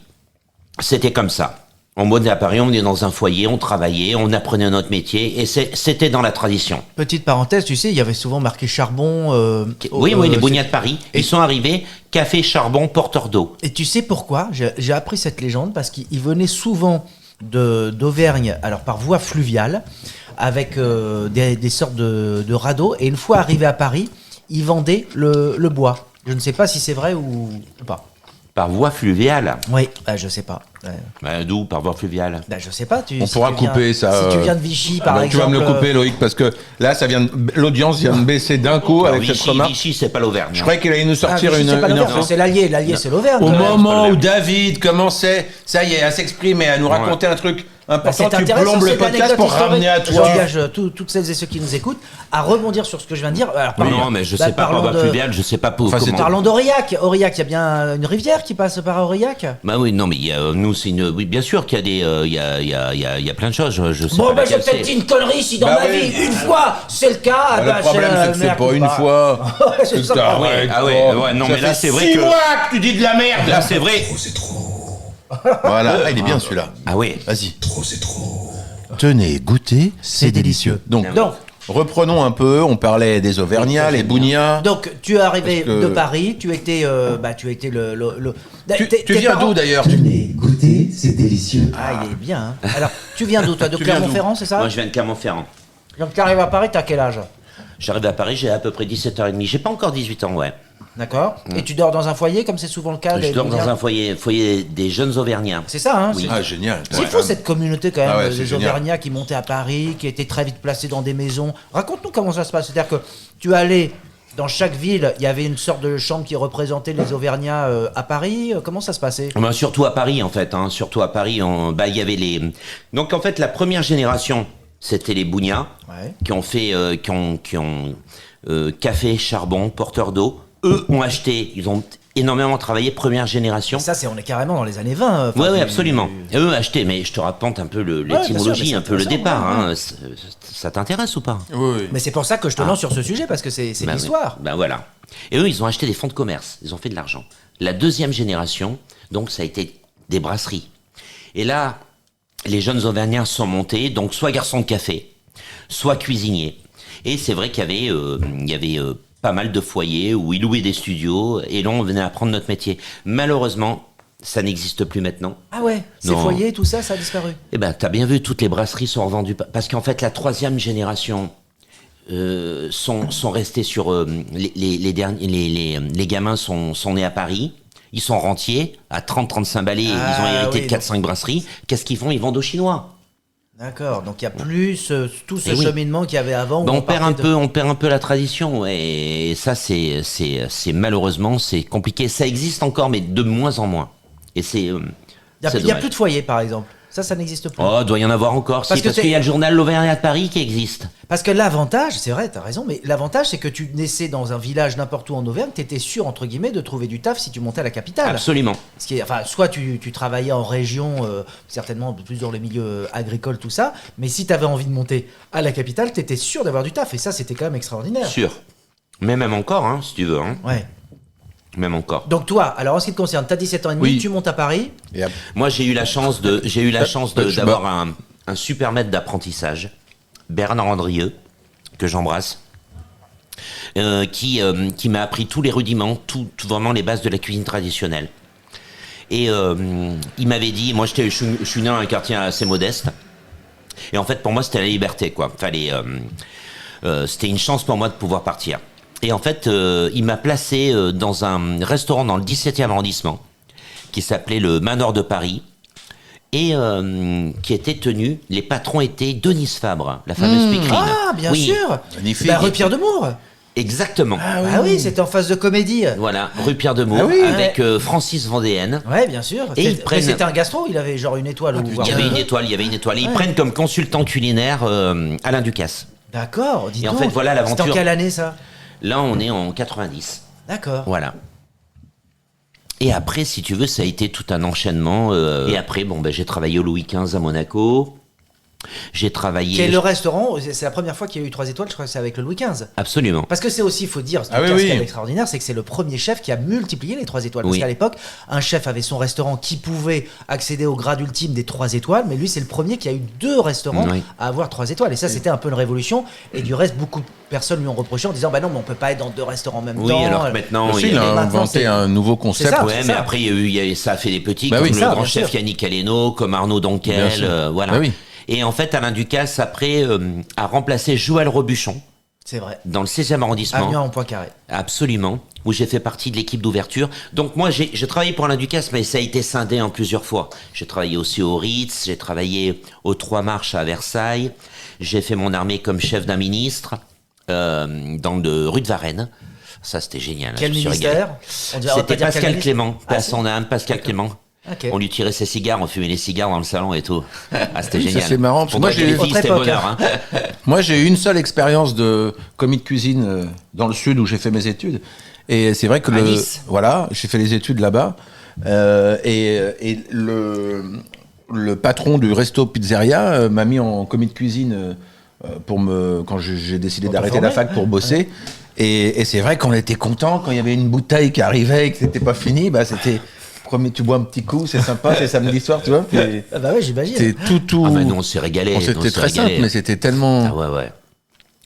C'était comme ça. On montait à Paris, on était dans un foyer, on travaillait, on apprenait notre métier, et c'était dans la tradition. Petite parenthèse, tu sais, il y avait souvent marqué charbon. Oui, les Bougnats de Paris. Ils sont arrivés, café, charbon, porteur d'eau. Et tu sais pourquoi ? J'ai appris cette légende parce qu'ils venaient souvent d'Auvergne, alors par voie fluviale, avec des sortes de radeaux, et une fois arrivés à Paris, ils vendaient le bois. Je ne sais pas si c'est vrai ou pas. Par voie fluviale. Oui, je sais pas. D'où par voie fluviale? Je sais pas. On pourra couper ça. Si tu viens de Vichy, par exemple. Tu vas me le couper, Loïc, parce que là, l'audience vient de baisser d'un coup avec Vichy, cette remarque. Vichy, c'est pas l'Auvergne. Je croyais qu'il allait nous sortir Vichy, une c'est pas l'Auvergne, info. c'est l'Allier. L'Allier, c'est l'Auvergne. Au quand même. moment où David commençait, ça y est, à s'exprimer, à nous raconter un truc important, tu plombes le podcast pour ramener à toi. J'engage toutes celles et ceux qui nous écoutent à rebondir sur ce que je viens de dire. Alors, Non, mais je sais pas par voie fluviale, je sais pas pour. Parlons d'Aurillac. Aurillac, il y a bien une rivière qui passe par Aurillac. Bah oui, non, mais nous, c'est une. Oui, bien sûr qu'il y a des. Il y a plein de choses. Je sais Bon, pas j'ai peut-être dit une connerie si dans ma vie, une fois, c'est le cas. Le problème, c'est que c'est pas une fois. C'est ça. Ah ouais, non, mais là, c'est vrai que. 6 mois que tu dis de la merde. Là, c'est vrai. C'est trop. Voilà, il est bien celui-là. Ah ouais. Vas-y. Trop, c'est trop. Tenez, goûtez, c'est délicieux. Donc, reprenons un peu. On parlait des Auvergnats, les Bougnats. Donc, tu es arrivé de Paris. Tu étais Tu viens d'où d'ailleurs? Tenez, goûtez, c'est délicieux. Ah, il est bien. Hein. Alors, tu viens d'où, toi? De Clermont-Ferrand, c'est ça? Moi, je viens de Clermont-Ferrand. Donc, tu arrives à Paris, t'as quel âge? J'arrive à Paris, j'ai à peu près 17h30. J'ai pas encore 18 ans, ouais. D'accord. Et tu dors dans un foyer, comme c'est souvent le cas? Je dors dans un foyer des jeunes Auvergnats. C'est ça, hein? Oui. Ah, génial. C'est fou cette communauté quand même, c'est des génial. Auvergnats qui montaient à Paris, qui étaient très vite placés dans des maisons. Raconte-nous comment ça se passe. C'est-à-dire que tu allais dans chaque ville, il y avait une sorte de chambre qui représentait les Auvergnats à Paris. Comment ça se passait? Surtout à Paris, en fait. Surtout à Paris, il y avait les. Donc, en fait, la première génération, c'était les Bougnats, qui ont fait, café, charbon, porteur d'eau. Eux ont acheté, ils ont énormément travaillé, première génération. Et ça, on est carrément dans les années 20. Oui, absolument. Et eux ont acheté, mais je te raconte un peu l'étymologie, un peu le départ. Ça t'intéresse ou pas? Oui. Mais c'est pour ça que je te lance sur ce sujet, parce que c'est l'histoire. Ben voilà. Et eux, ils ont acheté des fonds de commerce, ils ont fait de l'argent. La deuxième génération, donc ça a été des brasseries. Et là, les jeunes Auvergnats sont montés, donc soit garçons de café, soit cuisiniers. Et c'est vrai qu'il y avait pas mal de foyers où ils louaient des studios et là on venait apprendre notre métier. Malheureusement, ça n'existe plus maintenant. Ah ouais, ces foyers, tout ça, ça a disparu. Eh ben, t'as bien vu, toutes les brasseries sont revendues parce qu'en fait la troisième génération sont restés sur les gamins sont nés à Paris. Ils sont rentiers à 30-35 balais, ils ont hérité de 4-5 brasseries. Qu'est-ce qu'ils font? Ils vendent aux Chinois. D'accord, donc il y a plus tout ce cheminement qu'il y avait avant. On perd un peu la tradition et ça c'est malheureusement c'est compliqué. Ça existe encore mais de moins en moins. Et c'est il y a plus de foyers par exemple. Ça n'existe plus. Oh, doit y en avoir encore. Parce qu'il y a le journal L'Auvergnat de Paris qui existe. Parce que l'avantage, c'est vrai, t'as raison, mais l'avantage, c'est que tu naissais dans un village n'importe où en Auvergne, t'étais sûr, entre guillemets, de trouver du taf si tu montais à la capitale. Absolument. Ce qui est, soit tu travaillais en région, certainement plus dans le milieu agricole, tout ça, mais si t'avais envie de monter à la capitale, t'étais sûr d'avoir du taf, et ça, c'était quand même extraordinaire. Sûr. Mais même encore, si tu veux. Ouais. Même encore. Donc toi, alors en ce qui te concerne, t'as 17 ans et demi, tu montes à Paris. Moi, j'ai eu la chance d'avoir un super maître d'apprentissage, Bernard Andrieux, que j'embrasse, qui m'a appris tous les rudiments, tout vraiment les bases de la cuisine traditionnelle. Et il m'avait dit, moi je suis né dans un quartier assez modeste, et en fait pour moi c'était la liberté, quoi. C'était une chance pour moi de pouvoir partir. Et en fait, il m'a placé dans un restaurant dans le 17e arrondissement, qui s'appelait le Manor de Paris, et qui était tenu, les patrons étaient Denise Fabre, la fameuse pécrine. Ah, bien sûr. Magnifique. Rue Pierre de Moore. Exactement. Ah oui, c'était en face de Comédie. Voilà, rue Pierre de Moore, avec Francis Vendéenne. Ouais, bien sûr. Et c'était un gastro, il avait genre une étoile. Il y avait une étoile. Et ils prennent comme consultant culinaire Alain Ducasse. D'accord, dis donc. Et en fait, voilà l'aventure. C'était en quelle année, ça? Là, on est en 90. D'accord. Voilà. Et après, si tu veux, ça a été tout un enchaînement. Et après, j'ai travaillé au Louis XV à Monaco. J'ai travaillé... Quel est le restaurant? C'est la première fois qu'il y a eu 3 étoiles, je crois que c'est avec le Louis XV. Absolument. Parce que c'est aussi, il faut dire, ce qui est extraordinaire, c'est que c'est le premier chef qui a multiplié les 3 étoiles. Parce qu'à l'époque, un chef avait son restaurant qui pouvait accéder au grade ultime des 3 étoiles, mais lui, c'est le premier qui a eu 2 restaurants à avoir 3 étoiles. Et ça, c'était un peu une révolution. Et du reste, beaucoup de personnes lui ont reproché en disant, bah non, mais on peut pas être dans 2 restaurants en même temps. Oui, alors que maintenant... il a inventé un nouveau concept. Ça, mais après, ça a fait des petits, comme le grand chef Yannick Aleno, comme Arnaud Donquel, voilà. Bah oui. Et en fait, Alain Ducasse, après, a remplacé Joël Robuchon, C'est vrai. Dans le 16e arrondissement. Avenue en Poincaré. Absolument. Où j'ai fait partie de l'équipe d'ouverture. Donc moi, j'ai travaillé pour l'Inde du Casse, mais ça a été scindé en plusieurs fois. J'ai travaillé aussi au Ritz, j'ai travaillé aux Trois Marches à Versailles. J'ai fait mon armée comme chef d'un ministre dans le rue de Varennes. Ça, c'était génial. Quel ministère? C'était Pascal Clément. Paix à son âme, Pascal Clément. Okay. On lui tirait ses cigares, on fumait les cigares dans le salon et tout. Ah, c'était génial. C'est marrant. Parce que moi, c'était bonheur. Hein. Moi, j'ai eu une seule expérience de commis de cuisine dans le sud où j'ai fait mes études. Et c'est vrai que Nice. voilà, j'ai fait les études là-bas. Et le patron du resto pizzeria m'a mis en commis de cuisine quand j'ai décidé d'arrêter la fac pour bosser. Ouais. Et c'est vrai qu'on était content quand il y avait une bouteille qui arrivait et que c'était pas fini. Bah c'était tu bois un petit coup, c'est sympa, c'est samedi soir, tu vois. Puis, ah bah ouais, j'imagine. C'est tout. Ah bah nous on s'est régalé. C'était très simple, mais c'était tellement. Ah ouais.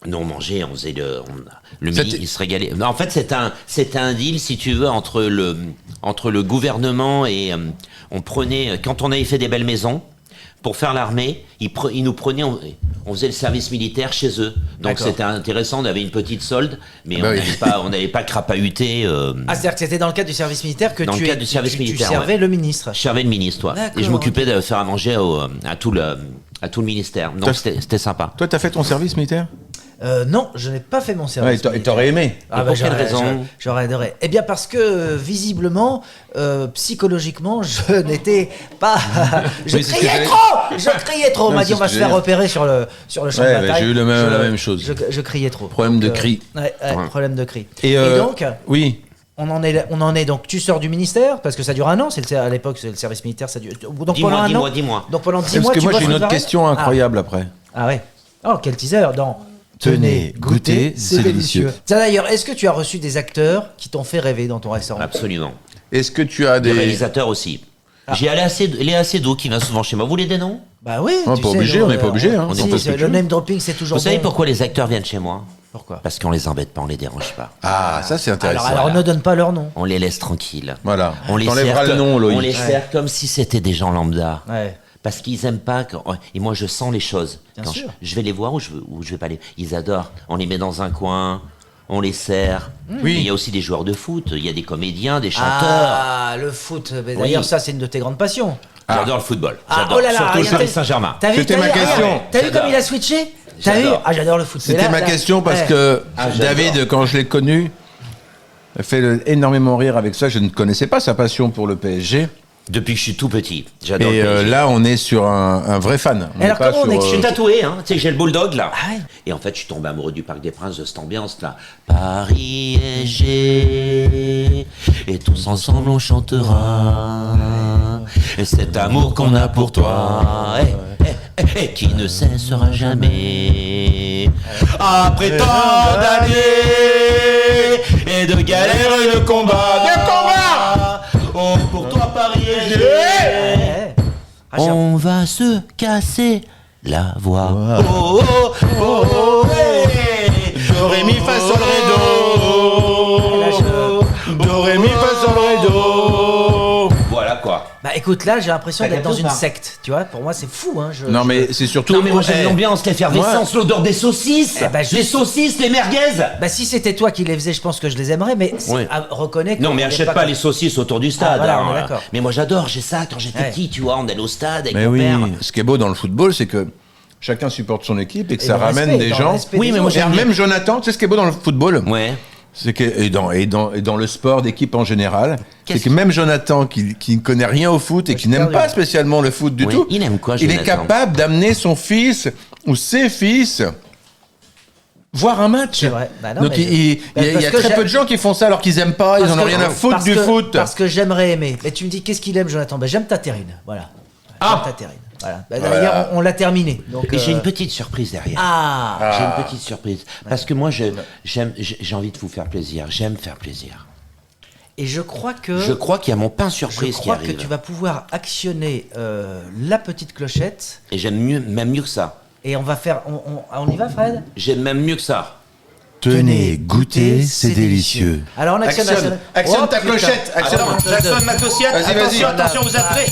Nous on mangeait, on faisait le midi, il se régalait. En fait, c'était un deal, si tu veux, entre le gouvernement et on prenait, quand on avait fait des belles maisons, pour faire l'armée, ils nous prenaient, on faisait le service militaire chez eux. Donc c'était intéressant, on avait une petite solde, mais on n'avait pas crapahuté. Ah, c'est-à-dire que c'était dans le cadre du service militaire que tu servais le ministre. Je servais le ministre, toi. Et je m'occupais de faire à manger à tout le ministère. Donc c'était sympa. Toi, t'as fait ton service militaire ? Non, je n'ai pas fait mon service. Ouais, et t'aurais aimé. Ah pour quelle raison ? J'aurais adoré. Eh bien parce que visiblement, psychologiquement, je n'étais pas. Je criais trop. On m'a dit on va se faire repérer sur le champ de bataille. J'ai eu la même chose. Je criais trop. Problème de cri. Problème de cri. Et donc, oui. On en est donc, tu sors du ministère parce que ça dure un an. À l'époque, c'est le service militaire, ça dure. Donc pendant un an. 10 mois. Donc pendant 10 mois. Parce que moi j'ai une autre question incroyable après. Ah ouais. Oh quel teaser dans. Tenez, goûtez, c'est délicieux. Ça d'ailleurs, est-ce que tu as reçu des acteurs qui t'ont fait rêver dans ton restaurant ? Absolument. Est-ce que tu as des réalisateurs aussi. J'ai Léa Seydoux qui vient souvent chez moi. Vous voulez des noms ? Bah oui. On n'est pas obligé, on n'est pas obligé. Le name dropping, c'est toujours. Vous savez pourquoi les acteurs viennent chez moi ? Pourquoi ? Parce qu'on les embête pas, on les dérange pas. Ah, ça c'est intéressant. Alors on ne donne pas leur nom. On les laisse tranquilles. Voilà. On les t'enlèveras le nom, Loïc. On les sert comme si c'était des gens lambda. Ouais. Parce qu'ils aiment pas et moi je sens les choses. Bien sûr. Je vais les voir ou je vais pas les. Ils adorent. On les met dans un coin, on les sert. Oui. Il y a aussi des joueurs de foot, il y a des comédiens, des chanteurs. Ah, le foot. D'ailleurs, ça c'est une de tes grandes passions. J'adore le football. J'adore. Oh là là, surtout le Paris Saint-Germain. C'était ma question. T'as vu comme il a switché ? T'as vu ? Ah, j'adore le foot. C'était ma question parce que David, quand je l'ai connu, a fait énormément rire avec ça. Je ne connaissais pas sa passion pour le PSG. Depuis que je suis tout petit, j'adore. Et là, on est sur un vrai fan. Alors comment on est Je suis tatoué, hein. Tu sais, j'ai le bulldog là. Ah ouais. Et en fait, je suis tombé amoureux du Parc des Princes, de cette ambiance là. Paris est G, et tous ensemble on chantera. Et cet amour qu'on a pour toi, et qui ne cessera jamais. Après tant d'années et de galères et de combats, oh, pour toi Paris est G. On va se casser la voix. Wow. Oh, oh, oh, oh, hey. Do, ré, mi, fa, sol, ré, do. Do, ré, mi, fa, sol, ré, do. Voilà quoi. Bah écoute, là j'ai l'impression d'être dans une secte, tu vois. Pour moi c'est fou, hein. Non mais c'est surtout. Non mais moi j'aime l'ambiance, l'effervescence, l'odeur des saucisses, les saucisses, les merguez. Bah si c'était toi qui les faisais, je pense que je les aimerais, mais reconnais que. Non mais achète pas les saucisses autour du stade. Voilà, on est d'accord. Mais moi j'adore, j'ai ça quand j'étais petit, tu vois, on allait au stade avec mais mon père. Ce qui est beau dans le football, c'est que chacun supporte son équipe et que ça ramène des gens. Oui, mais moi j'aime même Jonathan, tu sais ce qui est beau dans le football ? Ouais. C'est que, et dans le sport d'équipe en général, c'est que même Jonathan, qui ne connaît rien au foot et qui n'aime pas spécialement le foot du tout, il aime quoi, Jonathan ? Il est capable d'amener son fils ou ses fils voir un match. C'est vrai. Bah non, donc il y a très peu de gens qui font ça alors qu'ils aiment pas, ils en ont rien à foutre du foot. Parce que j'aimerais aimer. Mais tu me dis qu'est-ce qu'il aime, Jonathan ? Bah j'aime ta terrine. Voilà. J'aime ta terrine. Voilà. Bah, d'ailleurs, on l'a terminé. Donc, et j'ai une petite surprise derrière. J'ai une petite surprise. Parce que moi, j'ai envie de vous faire plaisir. J'aime faire plaisir. Et je crois qu'il y a mon pain surprise qui arrive. Je crois que tu vas pouvoir actionner la petite clochette. Et j'aime même mieux que ça. Et on va faire... On y va, Fred ? J'aime même mieux que ça. Tenez, goûtez, c'est délicieux. Alors on actionne Actionne ta clochette. J'actionne ma clochette. Vas-y. Attention, vous êtes prêts?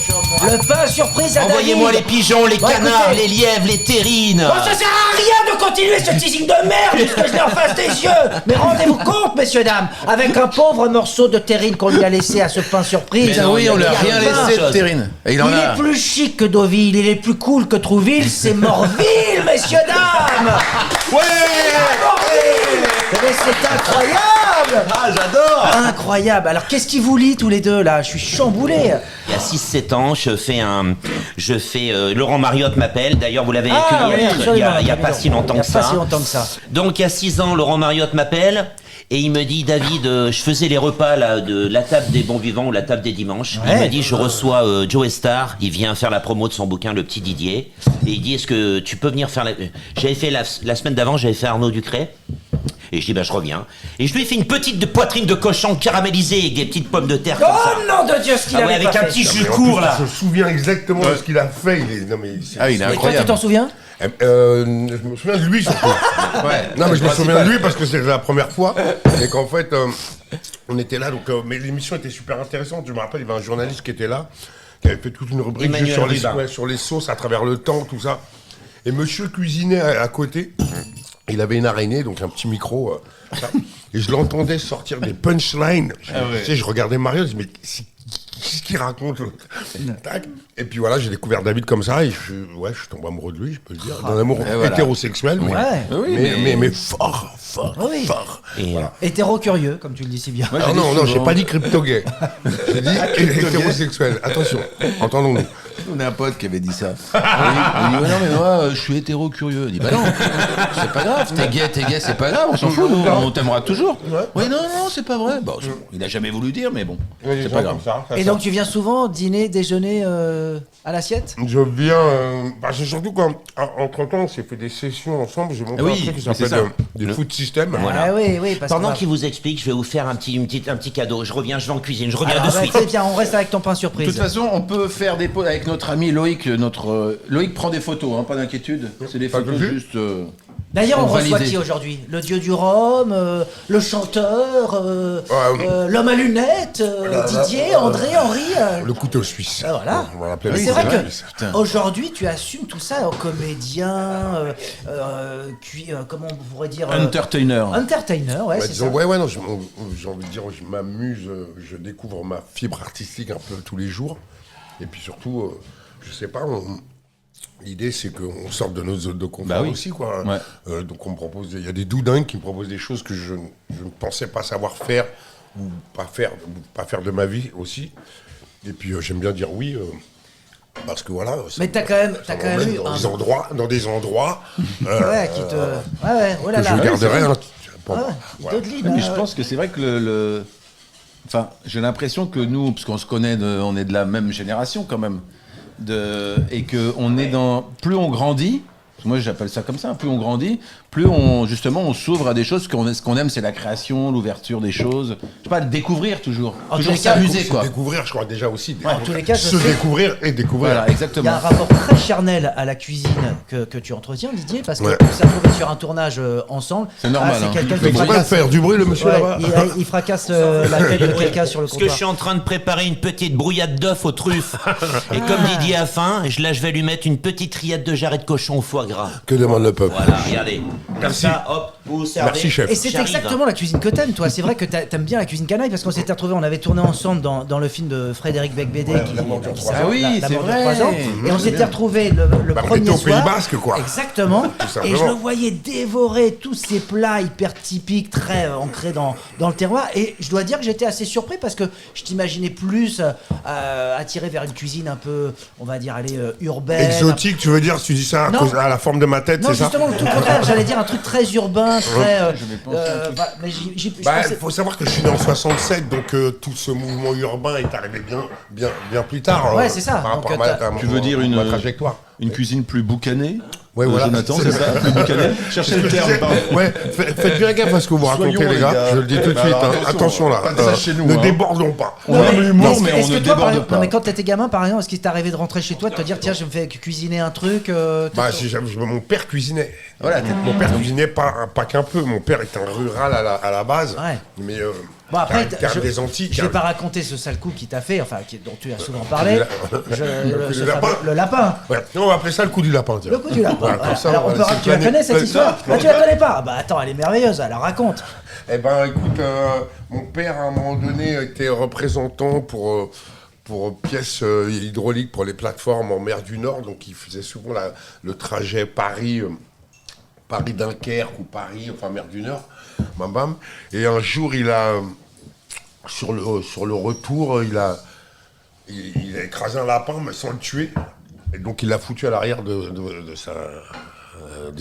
Le pain surprise à Envoyez-moi les David. pigeons, les canards, écoutez. les lièvres, les terrines. Oh, ça sert à rien de continuer ce teasing de merde puisque je l'ai en face des yeux. Mais rendez-vous compte, messieurs, dames, avec un pauvre morceau de terrine qu'on lui a laissé à ce pain surprise. Mais non, Oui, on il y lui a a rien plein de laissé de choses. terrine. Et il en Il a. est plus chic que Deauville, il est plus cool que Trouville, c'est Morville, messieurs, dames. Morville. Mais c'est incroyable. Ah, j'adore. Incroyable. Alors qu'est-ce qui vous lie tous les deux là? Je suis chamboulé. Il y a 6-7 ans, je fais Laurent Mariotte m'appelle. D'ailleurs, vous l'avez accueilli il y a pas si longtemps que ça. Il y a pas si longtemps que ça. Donc, il y a 6 ans, Laurent Mariotte m'appelle. Et il me dit, David, je faisais les repas là, de la table des bons vivants ou la table des dimanches. Ouais. Il m'a dit, je reçois Joe Star, il vient faire la promo de son bouquin Le Petit Didier. Et il dit, est-ce que tu peux venir faire J'avais fait la semaine d'avant, j'avais fait Arnaud Ducret. Et je dis, je reviens. Et je lui ai fait une petite poitrine de cochon caramélisée avec des petites pommes de terre comme ça. Oh nom de Dieu, ce qu'il Ah avait ouais, avec pas un fait. petit Mais jus en court plus, là. Je me souviens exactement de ce qu'il a fait. Non, mais Ah, il est Et toi, tu incroyable. t'en souviens? je me souviens de lui surtout. Non, mais je me souviens de lui parce que c'était la première fois. Et qu'en fait, on était là. Donc, mais l'émission était super intéressante. Je me rappelle, il y avait un journaliste qui était là, qui avait fait toute une rubrique Emmanuel juste Ribin. sur les sauces à travers le temps, tout ça. Et monsieur cuisinait à côté. Il avait une araignée, donc un petit micro. Ça. Et je l'entendais sortir des punchlines. Tu sais, je regardais Mario, je me dis, mais qu'est-ce qu'il raconte l'autre? Tac. Et puis voilà, j'ai découvert David comme ça, et je suis tombé amoureux de lui, je peux le dire. D'un amour voilà. hétérosexuel, mais, Ouais. mais fort. Oui. Fort. Et, Hétéro-curieux, comme tu le dis si bien. Moi, Ah j'ai dit non, j'ai souvent- pas dit crypto-gay. J'ai dit hétérosexuel. Attention, entendons-nous. On a un pote qui avait dit ça. Il dit, ouais, non, mais moi, je suis hétéro-curieux. Il dit, bah non, c'est pas grave, t'es gay, c'est pas grave, on s'en fout, on t'aimera toujours. Ouais, non, c'est pas vrai. Bon, il a jamais voulu dire, mais bon, c'est pas grave. Et donc tu viens souvent dîner, déjeuner à l'assiette? Je viens. C'est surtout quand, entre-temps, on s'est fait des sessions ensemble. J'ai monté Ah oui, un truc qui mais c'est s'appelle ça. des food systems. Ah oui, parce pendant qu'on qu'il vous explique, je vais vous faire un petit cadeau. Je reviens, je vais en cuisine, je reviens Alors, de suite. très bien, on reste avec ton pain De surprise. toute façon, on peut faire des pauses avec notre ami Loïc. Loïc prend des photos, hein, pas d'inquiétude. C'est des Pas de photos souci. juste. D'ailleurs, on Pour reçoit valider. qui aujourd'hui? Le dieu du rhum, le chanteur, l'homme à lunettes, Didier, André, Henri. Le couteau suisse. Ah, voilà. On va l'appeler Mais le c'est couteau vrai suisse. Putain. qu'aujourd'hui, tu assumes tout ça, comédien, comment on pourrait dire Entertainer. entertainer, ouais, c'est ça. Disons, non, j'ai envie de dire, je m'amuse, je découvre ma fibre artistique un peu tous les jours. Et puis surtout, je sais pas, l'idée c'est qu'on sorte de nos zones de confort Bah oui. aussi, quoi. Ouais. Donc on me propose, il y a des doudingues qui me proposent des choses que je ne pensais pas savoir faire ou pas faire de ma vie aussi. Et puis j'aime bien dire oui. Parce que voilà. Mais t'as quand même m'emmène eu dans un... des endroits. Ouais, qui te... Ouais, oh là Que là. je garderai. Hein, pour Ah moi. ouais, Voilà. Dodeline, Mais je pense que c'est vrai que Enfin, j'ai l'impression que nous, parce qu'on se connaît, on est de la même génération quand même, et que on est dans... Plus on grandit, moi j'appelle ça comme ça, plus on grandit, plus on s'ouvre à des choses, ce qu'on aime c'est la création, l'ouverture des choses, je sais pas, le découvrir toujours, En toujours tous les cas, s'amuser C'est quoi. découvrir, je crois déjà aussi. En tous les cas, je se sais- découvrir et découvrir. Voilà, Il y a exactement. un rapport très charnel à la cuisine que tu entretiens, Didier, parce que Ouais. vous vous retrouvez sur un tournage ensemble. C'est normal, c'est hein. quelqu'un Mais qui faut pas fracasse, faire du bruit, le monsieur ouais, là-bas. il fracasse la tête de quelqu'un sur le Parce que je comptoir. suis en train de préparer une petite brouillade d'œufs aux truffes. Et comme Didier a faim, je vais lui mettre une petite triade de jarret de cochon au foie gras. Que demande le peuple? Voilà, regardez. Comme Merci. ça, hop, vous servez. Merci, chef. Et c'est J'arrive. exactement la cuisine que t'aimes, toi. C'est vrai que t'aimes bien la cuisine canaille parce qu'on s'était retrouvés, on avait tourné ensemble dans le film de Frédéric Becbédé L'amour dure qui 3 s'appelle ans. Ah oui, La c'est mort dure vrai. 3 ans. Et on s'était retrouvés le Bah, on premier était au Pays soir. Basque, quoi. Exactement. Et simplement. je le voyais dévorer tous ces plats hyper typiques, très ancrés dans le terroir. Et je dois dire que j'étais assez surpris parce que je t'imaginais plus attiré vers une cuisine un peu, on va dire, urbaine. Exotique, tu veux dire, tu dis ça à, Non. cause, à la forme de ma tête, Non, c'est ça? justement, tout le contraire. J'allais dire un truc très urbain, très. Mais je Bah, pensais- il faut savoir que je suis né en 67, donc tout ce mouvement urbain est arrivé bien plus tard. Ouais, c'est ça. Par Donc, rapport à t'as- ma Tu veux dire ma trajectoire. une cuisine plus boucanée? Ouais, voilà. Jonathan, c'est ça. Cherchez le terme, pardon. Ouais, faites bien gaffe à ce que vous racontez, Soyons, les gars. Je le dis tout de Bah, suite. alors, Attention là. pas de ça chez nous, Ne hein. débordons pas. On a l'humour, mais on est-ce ne que toi, déborde pas. Non, mais quand t'étais gamin, par exemple, est-ce qu'il t'est arrivé de rentrer chez toi, de te dire, tiens, je me fais cuisiner un truc Bah, mon père cuisinait. Voilà, Mon père cuisinait pas qu'un peu. Mon père était un rural à la base. Ouais. Mais Bon, après, Carme des Antilles. je vais pas raconter ce sale coup qu'il t'a fait, enfin, dont tu as souvent parlé. Le lapin. Le lapin. Ouais. On va appeler ça le coup du lapin. Tiens. Le coup du lapin. Voilà, comme ça, Alors, voilà, tu la connais cette histoire non. Ah, tu la connais pas Bah attends, elle est merveilleuse, alors raconte. Eh ben, écoute, mon père, à un moment donné, était représentant pour pièces hydrauliques pour les plateformes en mer du Nord. Donc, il faisait souvent le trajet Paris-Dunkerque ou Paris, enfin, mer du Nord. Bam, bam. Et un jour, il a, sur le retour, il a écrasé un lapin, mais sans le tuer. Et donc, il l'a foutu à l'arrière de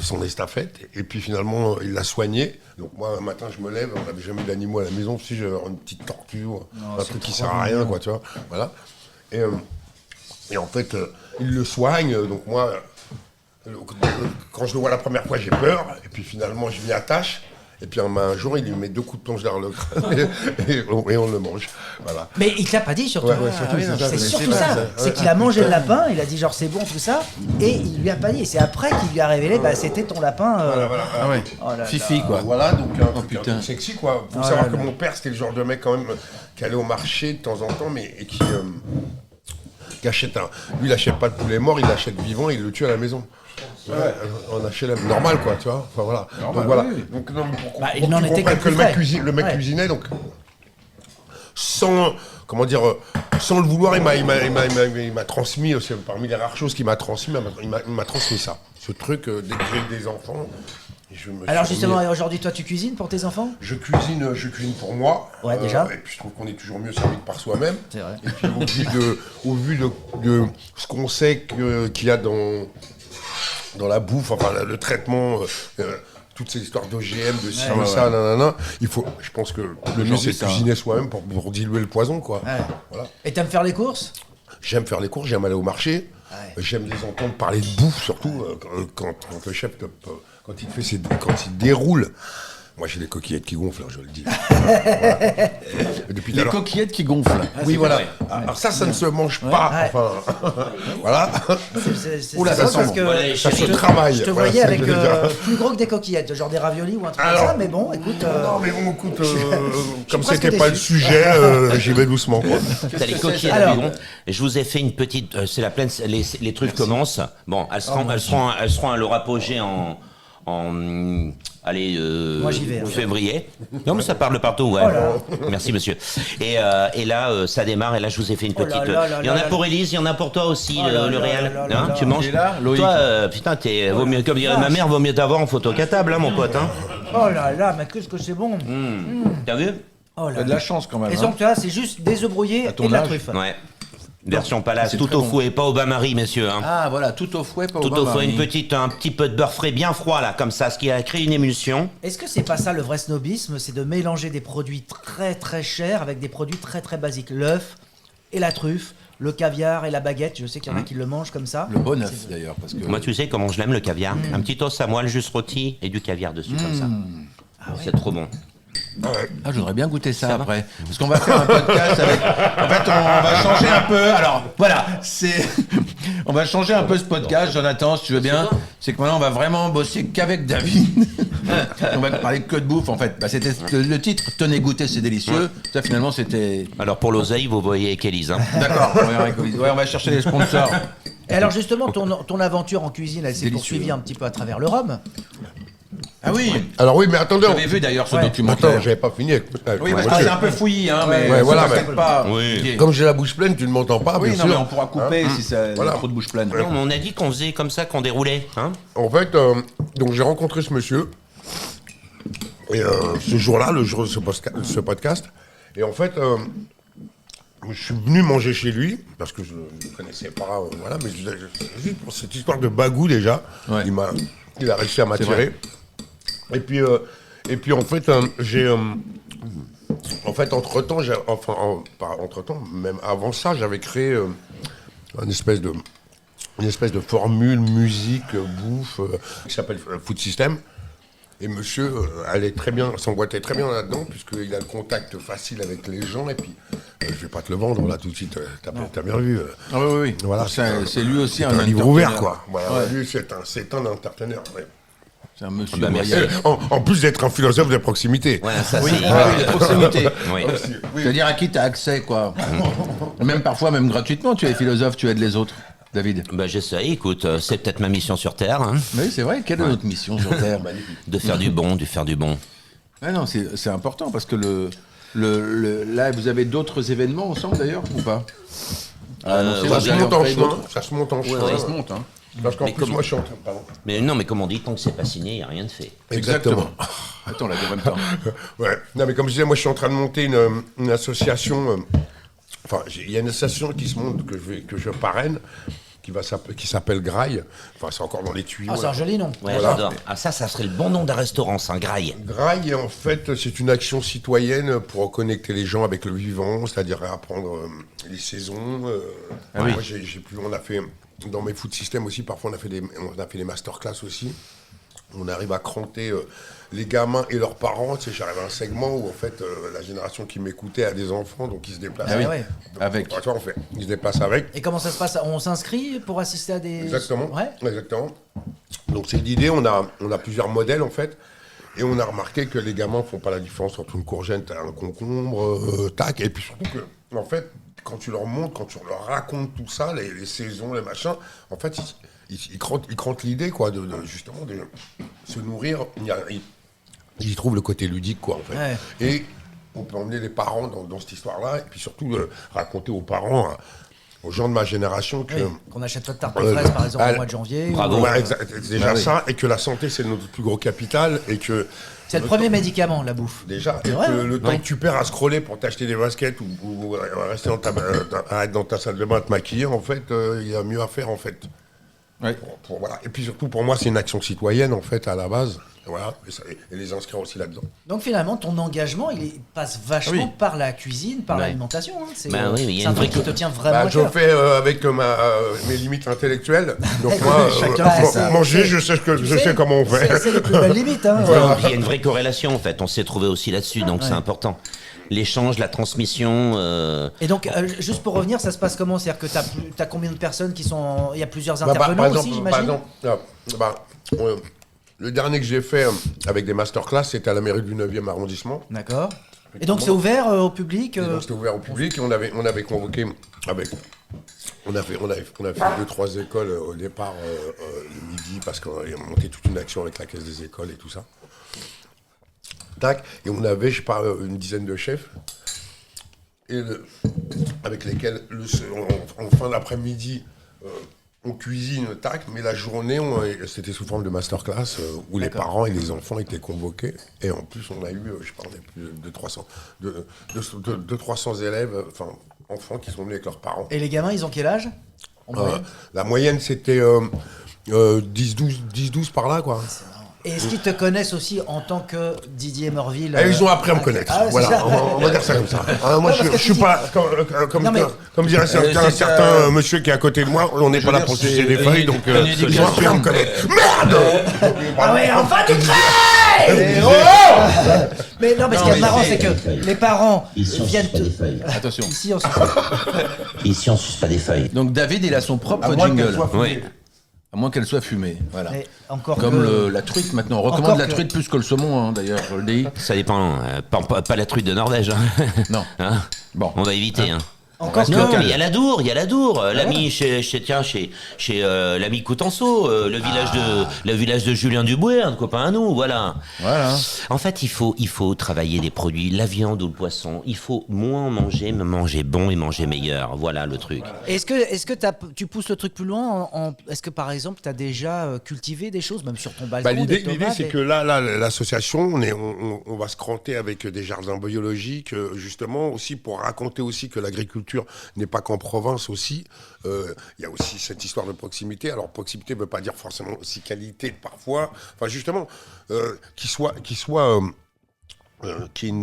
son estafette, et puis finalement il l'a soigné. Donc moi un matin je me lève, on n'avait jamais d'animaux à la maison, si j'ai une petite tortue, un truc qui sert à rien, quoi, tu vois, voilà. Et en fait il le soigne, donc moi quand je le vois la première fois j'ai peur, et puis finalement je m'y attache. Et puis un jour, il lui met 2 coups de plonge dans le crâne et on le mange. Voilà. Mais il te l'a pas dit surtout. Ouais, surtout, c'est surtout ça. C'est qu'il a mangé le lapin, il a dit genre c'est bon tout ça, et il lui a pas dit. Et c'est après qu'il lui a révélé, bah c'était ton lapin. Voilà. Ah ouais. Oh là Fifi, quoi. Voilà, donc un truc putain. sexy, quoi. Faut Oh savoir là que là. mon père, c'était le genre de mec quand même qui allait au marché de temps en temps, mais et qui achète lui, il achète pas de poulet mort, il l'achète vivant, il le tue à la maison. Ouais, on HLM, normal, quoi, tu vois. Enfin, voilà. Normal, Donc voilà. oui. Donc non, mais pour Bah, il pour n'en que tu était comprennes que que plus le mec frais. cuisinait, donc sans comment dire, sans le vouloir, il m'a transmis aussi, parmi les rares choses qu'il m'a transmis, il m'a transmis ça. Ce truc dès que j'ai eu des enfants. Je me Alors suis justement, remis- aujourd'hui toi tu cuisines pour tes enfants? je cuisine pour moi. Ouais, déjà. Et puis je trouve qu'on est toujours mieux servi que par soi-même. C'est vrai. Et puis au vu de ce qu'on sait qu'il y a dans la bouffe, enfin le traitement, toutes ces histoires d'OGM, de ci, de ça, nanana, je pense que le mieux c'est de cuisiner soi-même pour diluer le poison, quoi. Ouais. Voilà. Et t'aimes faire les courses? J'aime faire les courses, j'aime aller au marché. Ouais. J'aime les entendre parler de bouffe, surtout quand le chef, quand il déroule. Moi, j'ai des coquillettes qui gonflent, hein, je le dis. Voilà. Depuis tout à Les l'heure. coquillettes qui gonflent. Oui, voilà. Alors ça ne se mange pas. Ouais. Enfin, voilà. Oula, ça drôle sent parce bon. que Voilà, Ça se je te- travaille. Je te Voilà, voyais c'est avec ce que je veux dire. plus gros que des coquillettes, genre des raviolis ou un truc Alors- comme ça, mais bon, écoute. Non, mais bon, écoute, comme presque c'était pas le déçu. sujet, j'y vais doucement, quoi. T'as les coquillettes Alors- à bidon. Je vous ai fait une petite. C'est la plaine. Les trucs commencent. Bon, elles seront à leur apogée en allez, Moi, j'y vais, hein. février. Non, mais ça parle partout, ouais. Oh là. Merci, monsieur. Et là, ça démarre, et là, je vous ai fait une Oh là petite. là là Il y en là a là. pour Élise, il y en a pour toi aussi, Oh là le là réel. là là Hein, là tu là. manges. Il est là, Loïc. Toi, putain, vaut mieux, comme dirait ma mère, vaut mieux t'avoir en photo qu'à table, hein, mon pote. Hein. Oh là là, mais qu'est-ce que c'est bon. T'as vu? Oh là T'as de là. la chance quand même. Et hein. donc, tu vois, c'est juste des œufs brouillés À ton et de la âge. truffe. Ouais. Version palace, C'est tout très au bon. fouet, pas au bain-marie, messieurs. Hein. Ah voilà, tout au fouet, pas au Tout au bain-marie. fouet, un petit peu de beurre frais bien froid, là, comme ça, ce qui a créé une émulsion. Est-ce que c'est pas ça le vrai snobisme? C'est de mélanger des produits très très chers avec des produits très très basiques. L'œuf et la truffe, le caviar et la baguette. Je sais qu'il y en a qui le mangent comme ça. Le bon œuf d'ailleurs, parce que. Moi, tu sais comment je l'aime, le caviar. Un petit os à moelle juste rôti et du caviar dessus, comme ça. C'est trop bon. Ah, j'aimerais bien goûter ça après. Parce qu'on va faire un podcast avec. En fait, on va changer un peu. Alors, voilà, on va changer un peu ce podcast, Jonathan, si tu veux bien. C'est que maintenant, on va vraiment bosser qu'avec David. On va parler que de bouffe, en fait. Bah, c'était le titre. Tenez, goûter, c'est délicieux. Ça, finalement, c'était. Alors, pour l'oseille, vous voyez avec Élise. Hein. D'accord. Ouais, on va chercher les sponsors. Et alors justement, ton aventure en cuisine, elle s'est Délicieux. poursuivie un petit peu à travers le rhum. Ah oui. Alors oui, mais attendez. J'avais vu d'ailleurs ce Ouais. documentaire. Attends, j'avais pas fini avec Oui, parce que monsieur. c'est un peu fouillis, hein, mais Ouais, voilà, t'inquiète mais- pas. Oui. Ok. Comme j'ai la bouche pleine, tu ne m'entends pas, Oui, bien non, sûr. mais on pourra couper si ça Voilà. a trop de bouche pleine. Non, mais on a dit qu'on faisait comme ça, qu'on déroulait. Hein. En fait, donc j'ai rencontré ce monsieur, et ce jour-là, le jour de ce podcast, et en fait, je suis venu manger chez lui, parce que je ne connaissais pas, voilà, mais juste pour cette histoire de bagou déjà, Ouais. il a réussi à m'attirer. Et puis en fait, entre-temps, pas entre-temps, même avant ça, j'avais créé un espèce une espèce de formule, musique, bouffe, qui s'appelle Food System. Et monsieur allait très bien, s'emboîtait très bien là-dedans, puisqu'il a le contact facile avec les gens. Et puis, je vais pas te le vendre là tout de suite, t'as bien vu. Ah oui. Voilà, c'est lui aussi un livre ouvert, quoi. Voilà, lui, c'est un entertainer. Ouais. C'est un monsieur. Merci. En plus d'être un philosophe de proximité. Voilà, ça Oui, c'est. de proximité. Oui. C'est-à-dire à qui tu as accès, quoi. Même parfois, même gratuitement, tu es philosophe, tu aides les autres. David. J'essaye, écoute, c'est peut-être ma mission sur Terre, hein, Oui, c'est vrai. Quelle est notre mission sur Terre? de faire du bon, Ah non, c'est important parce que là, vous avez d'autres événements ensemble d'ailleurs ou pas? Ça se monte en chemin. Ça se monte en chemin. Ça se monte, hein. Parce qu'en plus, moi, je suis en train de... Pardon. Mais non, mais comme on dit, tant que c'est pas signé, il n'y a rien de fait. Exactement. Attends, là, en même temps. Ouais. Non, mais comme je disais, moi, je suis en train de monter une association. Enfin, il y a une association qui se monte que je parraine, qui s'appelle Graille. Enfin, c'est encore dans les tuyaux. Ah, c'est un joli nom. Ouais, Voilà. j'adore. Ah, ça serait le bon nom d'un restaurant, c'est un graille. Graille, en fait, c'est une action citoyenne pour reconnecter les gens avec le vivant, c'est-à-dire apprendre les saisons. Moi, on a fait dans mes food systems aussi. Parfois, on a fait des masterclass aussi. On arrive à cranter les gamins et leurs parents. Tu sais, j'arrive à un segment où en fait la génération qui m'écoutait a des enfants, donc ils se déplacent. Ah oui. Ouais. Donc, Avec. tu vois, on fait. Ils se déplacent avec. Et comment ça se passe? On s'inscrit pour assister à des... Exactement. Ouais. Exactement. Donc c'est l'idée, on a plusieurs modèles en fait, et on a remarqué que les gamins font pas la différence entre une courgette et un concombre, tac, et puis surtout que, en fait, quand tu leur montres, quand tu leur racontes tout ça, les saisons, les machins, en fait, ils crantent l'idée, quoi, justement, de se nourrir. Ils trouvent le côté ludique, quoi, en fait. Ouais. Et on peut emmener les parents dans cette histoire-là, et puis surtout raconter aux parents, aux gens de ma génération, que... Oui, qu'on achète pas de tarte aux fraises, par exemple, au mois de janvier. Bravo. Ouais, c'est déjà ça, et que la santé, c'est notre plus gros capital, et que... C'est le premier médicament, la bouffe. Déjà, et vrai, que hein. le temps que tu perds à scroller pour t'acheter des baskets ou rester dans ta salle de bain à te maquiller, en fait, il y a mieux à faire, en fait. Ouais. Voilà. Et puis surtout, pour moi, c'est une action citoyenne, en fait, à la base. Voilà. Et les inscrire aussi là-dedans. Donc finalement, ton engagement, passe vachement par la cuisine, par l'alimentation. Hein. C'est oui, mais il y a un une truc vraie qui te tient vraiment à Je cœur. fais avec mes limites intellectuelles. Donc moi, manger, je sais comment on fait. C'est les plus belles limites. Hein. Non, puis il y a une vraie corrélation en fait, on s'est trouvé aussi là-dessus, donc c'est important. L'échange, la transmission. Et donc, juste pour revenir, ça se passe comment? C'est-à-dire que t'as combien de personnes qui sont... Il y a plusieurs intervenants aussi, j'imagine. Le dernier que j'ai fait avec des masterclass, c'était à la mairie du 9e arrondissement. D'accord. Et donc c'est ouvert au public Et donc, c'était ouvert au public et on avait convoqué avec... On a fait 2-3 écoles au départ le midi parce qu'on a monté toute une action avec la caisse des écoles et tout ça. Tac, et on avait, je sais pas, une dizaine de chefs avec lesquels en fin d'après-midi on cuisine, tac, mais la journée c'était sous forme de masterclass où les parents et les enfants étaient convoqués et en plus on a eu, je sais pas, on a plus de 300 élèves, enfin enfants qui sont venus avec leurs parents. Et les gamins, ils ont quel âge La moyenne c'était 10-12 par là, quoi. Et est-ce qu'ils te connaissent aussi en tant que Didier Morville? Ils ont appris à me connaître. Voilà, on va dire ça comme ça. Moi, je suis pas comme dirait un certain monsieur qui est à côté de moi. On n'est pas là pour sucer des feuilles, donc ils ont appris à me connaître. Merde. Ah ouais, enfin tu crées. Mais non, mais ce qui est marrant, c'est que les parents viennent te... Attention. Ici, on se... Ici, on suce pas des feuilles. Donc David, il a son propre jingle. Oui. À moins qu'elle soit fumée, voilà. Encore comme la truite maintenant. On recommande la truite plus que le saumon, hein, d'ailleurs, je le dis. Ça dépend, pas la truite de Norvège. Hein. Non. Hein, bon. On va éviter. Hein. Encore non, il y a la Dour, l'ami chez l'ami Coutenceau, le village de Julien Dubouet, un copain à nous, voilà. En fait, il faut travailler les produits, la viande ou le poisson. Il faut moins en manger, mais manger bon et manger meilleur. Voilà le truc. Est-ce que tu pousses le truc plus loin est-ce que par exemple tu as déjà cultivé des choses, même sur ton balcon? L'idée c'est que là l'association, on va se cranter avec des jardins biologiques, justement aussi pour raconter aussi que l'agriculture n'est pas qu'en province aussi. Il y a aussi cette histoire de proximité. Alors proximité ne veut pas dire forcément aussi qualité parfois. Enfin justement, qu'il y ait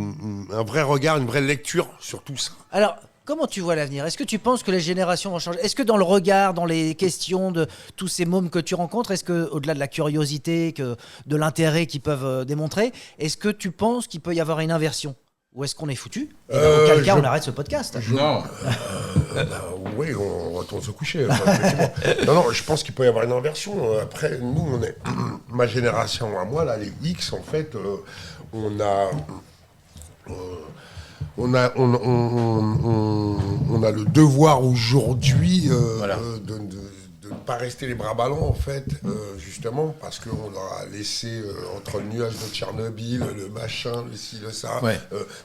un vrai regard, une vraie lecture sur tout ça. Alors comment tu vois l'avenir? Est-ce que tu penses que les générations vont changer? Est-ce que dans le regard, dans les questions de tous ces mômes que tu rencontres, est-ce que au-delà de la curiosité, de l'intérêt qu'ils peuvent démontrer, est-ce que tu penses qu'il peut y avoir une inversion? Ou est-ce qu'on est foutu? Et auquel cas, on arrête ce podcast. Non. Oui, on retourne se coucher. Non, je pense qu'il peut y avoir une inversion. Après, nous, on est ma génération à moi, là, les X, en fait, on a le devoir aujourd'hui de ne pas rester les bras ballants, en fait, justement, parce qu'on leur a laissé entre le nuage de Tchernobyl, le machin, le ci, le ça,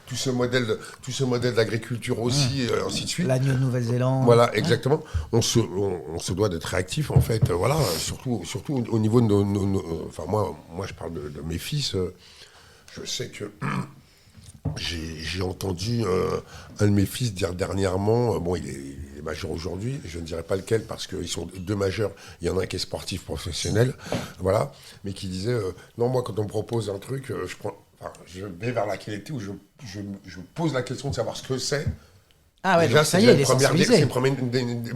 tout ce modèle d'agriculture aussi, ainsi de suite. L'agneau de Nouvelle-Zélande. Voilà, exactement. On se doit d'être réactif, en fait, voilà, surtout au niveau de nos enfin, moi, je parle de mes fils, je sais que... J'ai entendu un de mes fils dire dernièrement, bon, il est majeur aujourd'hui, je ne dirais pas lequel parce qu'ils sont deux majeurs, il y en a un qui est sportif professionnel, voilà, mais qui disait, non, moi quand on me propose un truc, je vais vers la qualité où je pose la question de savoir ce que c'est. Ah ouais, déjà, ça y est, il est sensibilisé. C'est une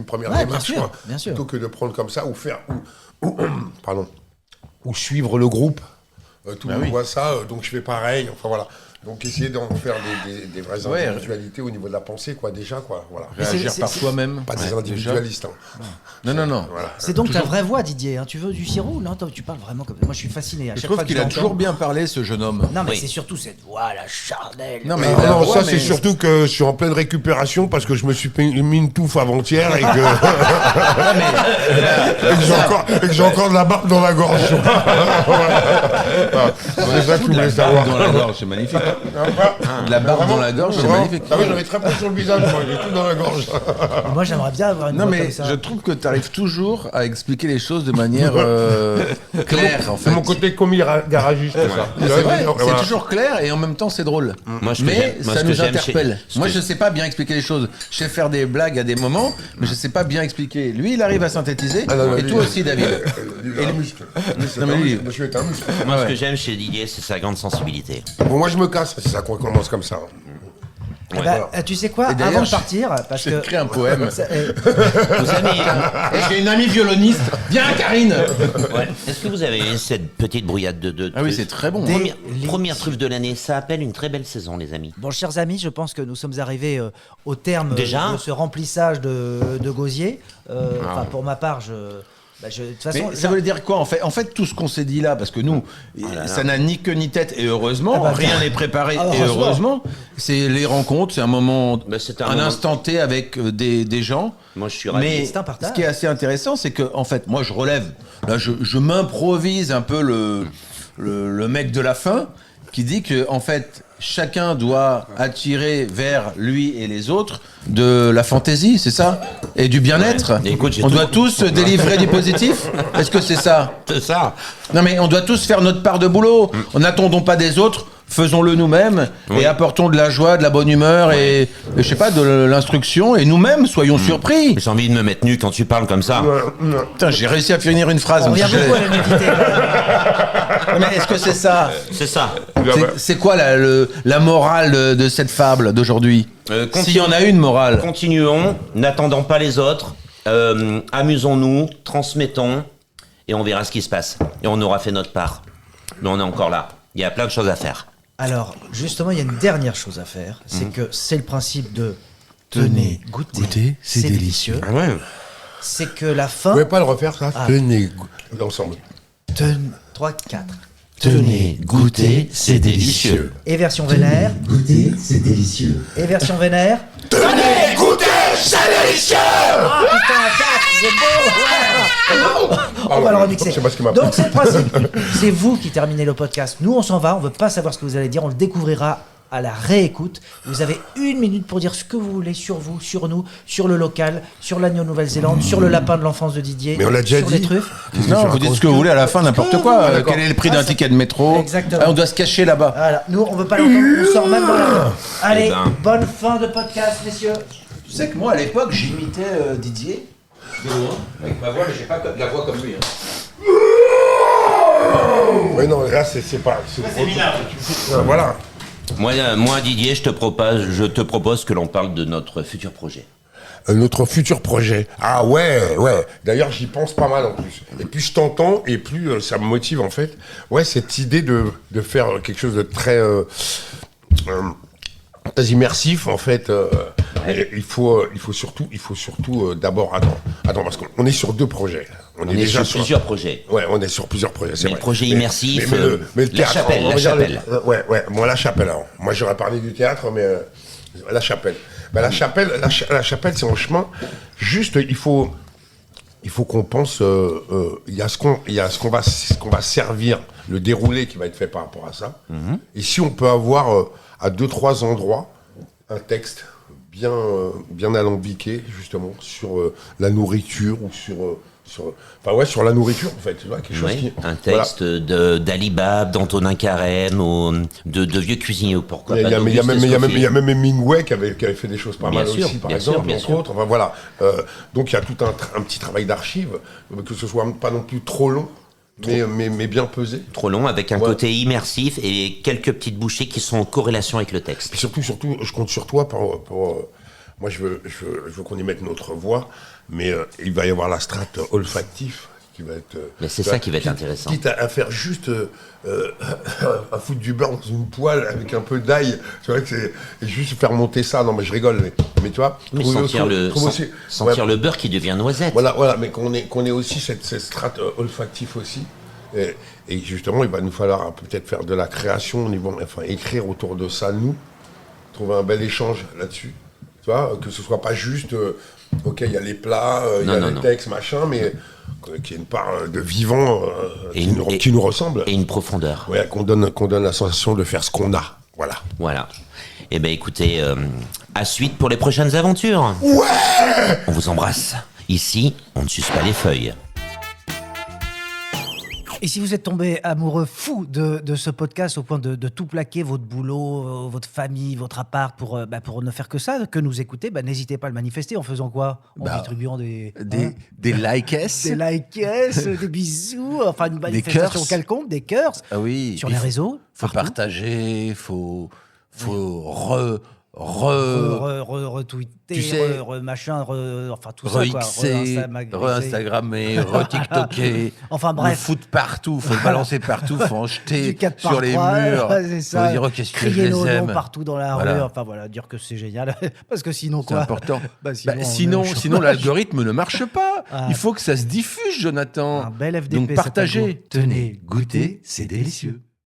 première démarche, bien sûr. Plutôt que de prendre comme ça ou suivre le groupe. Tout le monde voit ça, donc je fais pareil, enfin voilà. Donc essayer d'en faire des vraies individualités au niveau de la pensée, quoi, déjà, quoi, voilà. Réagir par soi-même. Pas des individualistes. Non. Voilà. C'est donc ta vraie voix, Didier. Tu veux du sirop? Non, tu parles vraiment comme... Moi, je suis fasciné. Je trouve qu'il a toujours bien parlé, ce jeune homme. Non, mais c'est surtout cette voix, la charnelle. Non, mais c'est surtout que je suis en pleine récupération parce que je me suis mis une touffe avant-hier et que j'ai encore de la barbe dans la gorge. C'est ça que je voulais savoir. Dans la gorge, c'est magnifique. La barbe dans la gorge, c'est magnifique. Ah oui, j'avais très peu sur le visage, moi, j'ai tout dans la gorge. Moi, j'aimerais bien avoir une voix comme ça. Non, mais je trouve que tu arrives toujours à expliquer les choses de manière claire, en fait. C'est mon côté commis garagiste, ça. C'est vrai, c'est toujours clair et en même temps, c'est drôle. Mais ça nous interpelle. Moi, je sais pas bien expliquer les choses. Je sais faire des blagues à des moments, mais je sais pas bien expliquer. Lui, il arrive à synthétiser. Et toi aussi, David. Et les muscles. Monsieur est un muscle. Moi, ce que j'aime chez Didier, c'est sa grande sensibilité. Bon, moi, je me casse, c'est ça qu'on commence comme ça. Eh ben, tu sais quoi, avant de partir, parce que... J'ai écrit un poème. Vos amis, J'ai une amie violoniste. Viens, Karine. Est-ce que vous avez cette petite brouillade de Ah oui, c'est très bon. Première truffe de l'année, ça appelle une très belle saison, les amis. Bon, chers amis, je pense que nous sommes arrivés au terme de ce remplissage de gosier. Pour ma part, de toute façon, mais ça veut dire quoi en fait, tout ce qu'on s'est dit là, parce que nous, ça n'a ni queue ni tête, et heureusement, rien n'est préparé, et heureusement, c'est les rencontres, c'est un moment, un instant T avec des gens. Moi, je suis ravi. Mais ce qui est assez intéressant, c'est que, en fait, moi, je relève, là, je m'improvise un peu le mec de la fin, qui dit que, en fait, chacun doit attirer vers lui et les autres de la fantaisie, c'est ça? Et du bien-être. Écoute, on doit tous délivrer du positif. Est-ce que c'est ça? C'est ça. Non mais on doit tous faire notre part de boulot. N'attendons pas des autres, faisons-le nous-mêmes et apportons de la joie, de la bonne humeur et je sais pas, de l'instruction et nous-mêmes soyons surpris. J'ai envie de me mettre nu quand tu parles comme ça. Putain, j'ai réussi à finir une phrase. On revient beaucoup à la nudité. Mais est-ce que c'est ça? C'est ça. C'est quoi la morale de cette fable d'aujourd'hui? S'il y en a une morale. Continuons, n'attendons pas les autres, amusons-nous, transmettons, et on verra ce qui se passe. Et on aura fait notre part. Mais on est encore là. Il y a plein de choses à faire. Alors, justement, il y a une dernière chose à faire. C'est que c'est le principe de tenez, goûtez, c'est délicieux. Ah ouais. C'est que la fin... Vous pouvez pas le refaire, ça? Tenez, ensemble. 3, 4. Tenez, goûtez, c'est délicieux. Et version vénère. Goûtez, c'est délicieux. Et version vénère. Tenez, goûtez, c'est délicieux! Ah putain, 4, c'est beau! On va le remixer. C'est pas ce qui m'a Donc c'est le principe. C'est vous qui terminez le podcast. Nous on s'en va, on veut pas savoir ce que vous allez dire, on le découvrira à la réécoute. Vous avez 1 minute pour dire ce que vous voulez sur vous, sur nous, sur le local, sur l'agneau Nouvelle-Zélande, sur le lapin de l'enfance de Didier. Mais on l'a déjà sur dit. les truffes. Non, vous dites ce que vous voulez à la fin, n'importe quoi. Quel est le prix d'un ticket de métro? Exactement. On doit se cacher là-bas. Voilà, nous on veut pas l'entendre, on sort même dans la fin. Allez, bonne fin de podcast, messieurs. Tu sais que moi à l'époque j'imitais Didier de loin avec ma voix, mais j'ai pas la voix comme lui. Oui, non, là c'est pas. C'est minable. Voilà. Moi, Didier, je te propose que l'on parle de notre futur projet. Notre futur projet. Ah ouais. D'ailleurs, j'y pense pas mal en plus. Et plus je t'entends, et plus ça me motive en fait. Ouais, cette idée de faire quelque chose de très immersif en fait. Il faut surtout d'abord attends parce qu'on est sur 2 projets. On est déjà sur plusieurs projets. Ouais, on est sur plusieurs projets. C'est vrai. Le projet immersif. Mais le théâtre, la chapelle. Ouais. Moi la chapelle. Alors. Moi j'aurais parlé du théâtre, mais la chapelle. La chapelle, c'est en chemin. Juste, il faut qu'on pense. Il y a ce qu'on va servir, le déroulé qui va être fait par rapport à ça. Mm-hmm. Et si on peut avoir à 2-3 endroits un texte bien alambiqué justement sur la nourriture ou sur la nourriture en fait, tu vois, quelque chose un texte d'Ali Bab, d'Antonin Carême, de vieux cuisiniers, pourquoi pas. Il y a même Hemingway qui avait fait des choses pas mal aussi, par exemple, entre autres. Enfin voilà. Donc il y a tout un petit travail d'archives, que ce soit pas non plus trop long. Mais bien pesé. Trop long, avec un côté immersif et quelques petites bouchées qui sont en corrélation avec le texte. Et surtout, je compte sur toi pour moi, je veux qu'on y mette notre voix, mais il va y avoir la strate olfactive qui va être. Mais c'est ça qui va être intéressant. Quitte à faire juste à foutre du beurre dans une poêle avec un peu d'ail, tu vois, et juste faire monter ça. Non, mais je rigole, mais tu vois. Mais sentir le beurre qui devient noisette. Voilà, mais qu'on ait aussi cette strate olfactive aussi. Et justement, il va nous falloir peut-être faire de la création, écrire autour de ça, nous, trouver un bel échange là-dessus. Tu vois, que ce soit pas juste, il y a les plats, il y a les textes, machin, mais qu'il y ait une part de vivant qui nous ressemble. Et une profondeur. Ouais, qu'on donne la sensation de faire ce qu'on a. Voilà. Eh bien, écoutez, à suite pour les prochaines aventures. Ouais! On vous embrasse. Ici, on ne suce pas les feuilles. Et si vous êtes tombé amoureux fou de ce podcast au point de tout plaquer, votre boulot, votre famille, votre appart, pour ne faire que ça, que nous écouter, n'hésitez pas à le manifester en faisant quoi? En distribuant des likes. Des likes, des bisous, enfin une manifestation quelconque, des cœurs. Ah oui. Sur les réseaux. Faut partager, faut retweeter, tu sais, machin, enfin tout ça, quoi. Re-Instagrammer, re-TikToker. Enfin bref. Le foot partout, faut le balancer partout, faut en jeter sur les murs. C'est ça. Faut dire qu'est-ce que je crier les nos aime. noms partout dans la rue. Enfin voilà, dire que c'est génial. Parce que sinon quoi? C'est important. Sinon l'algorithme ne marche pas. Il faut que ça se diffuse, Jonathan. Un bel FDP. Donc partagez. Tenez, goûtez, c'est délicieux.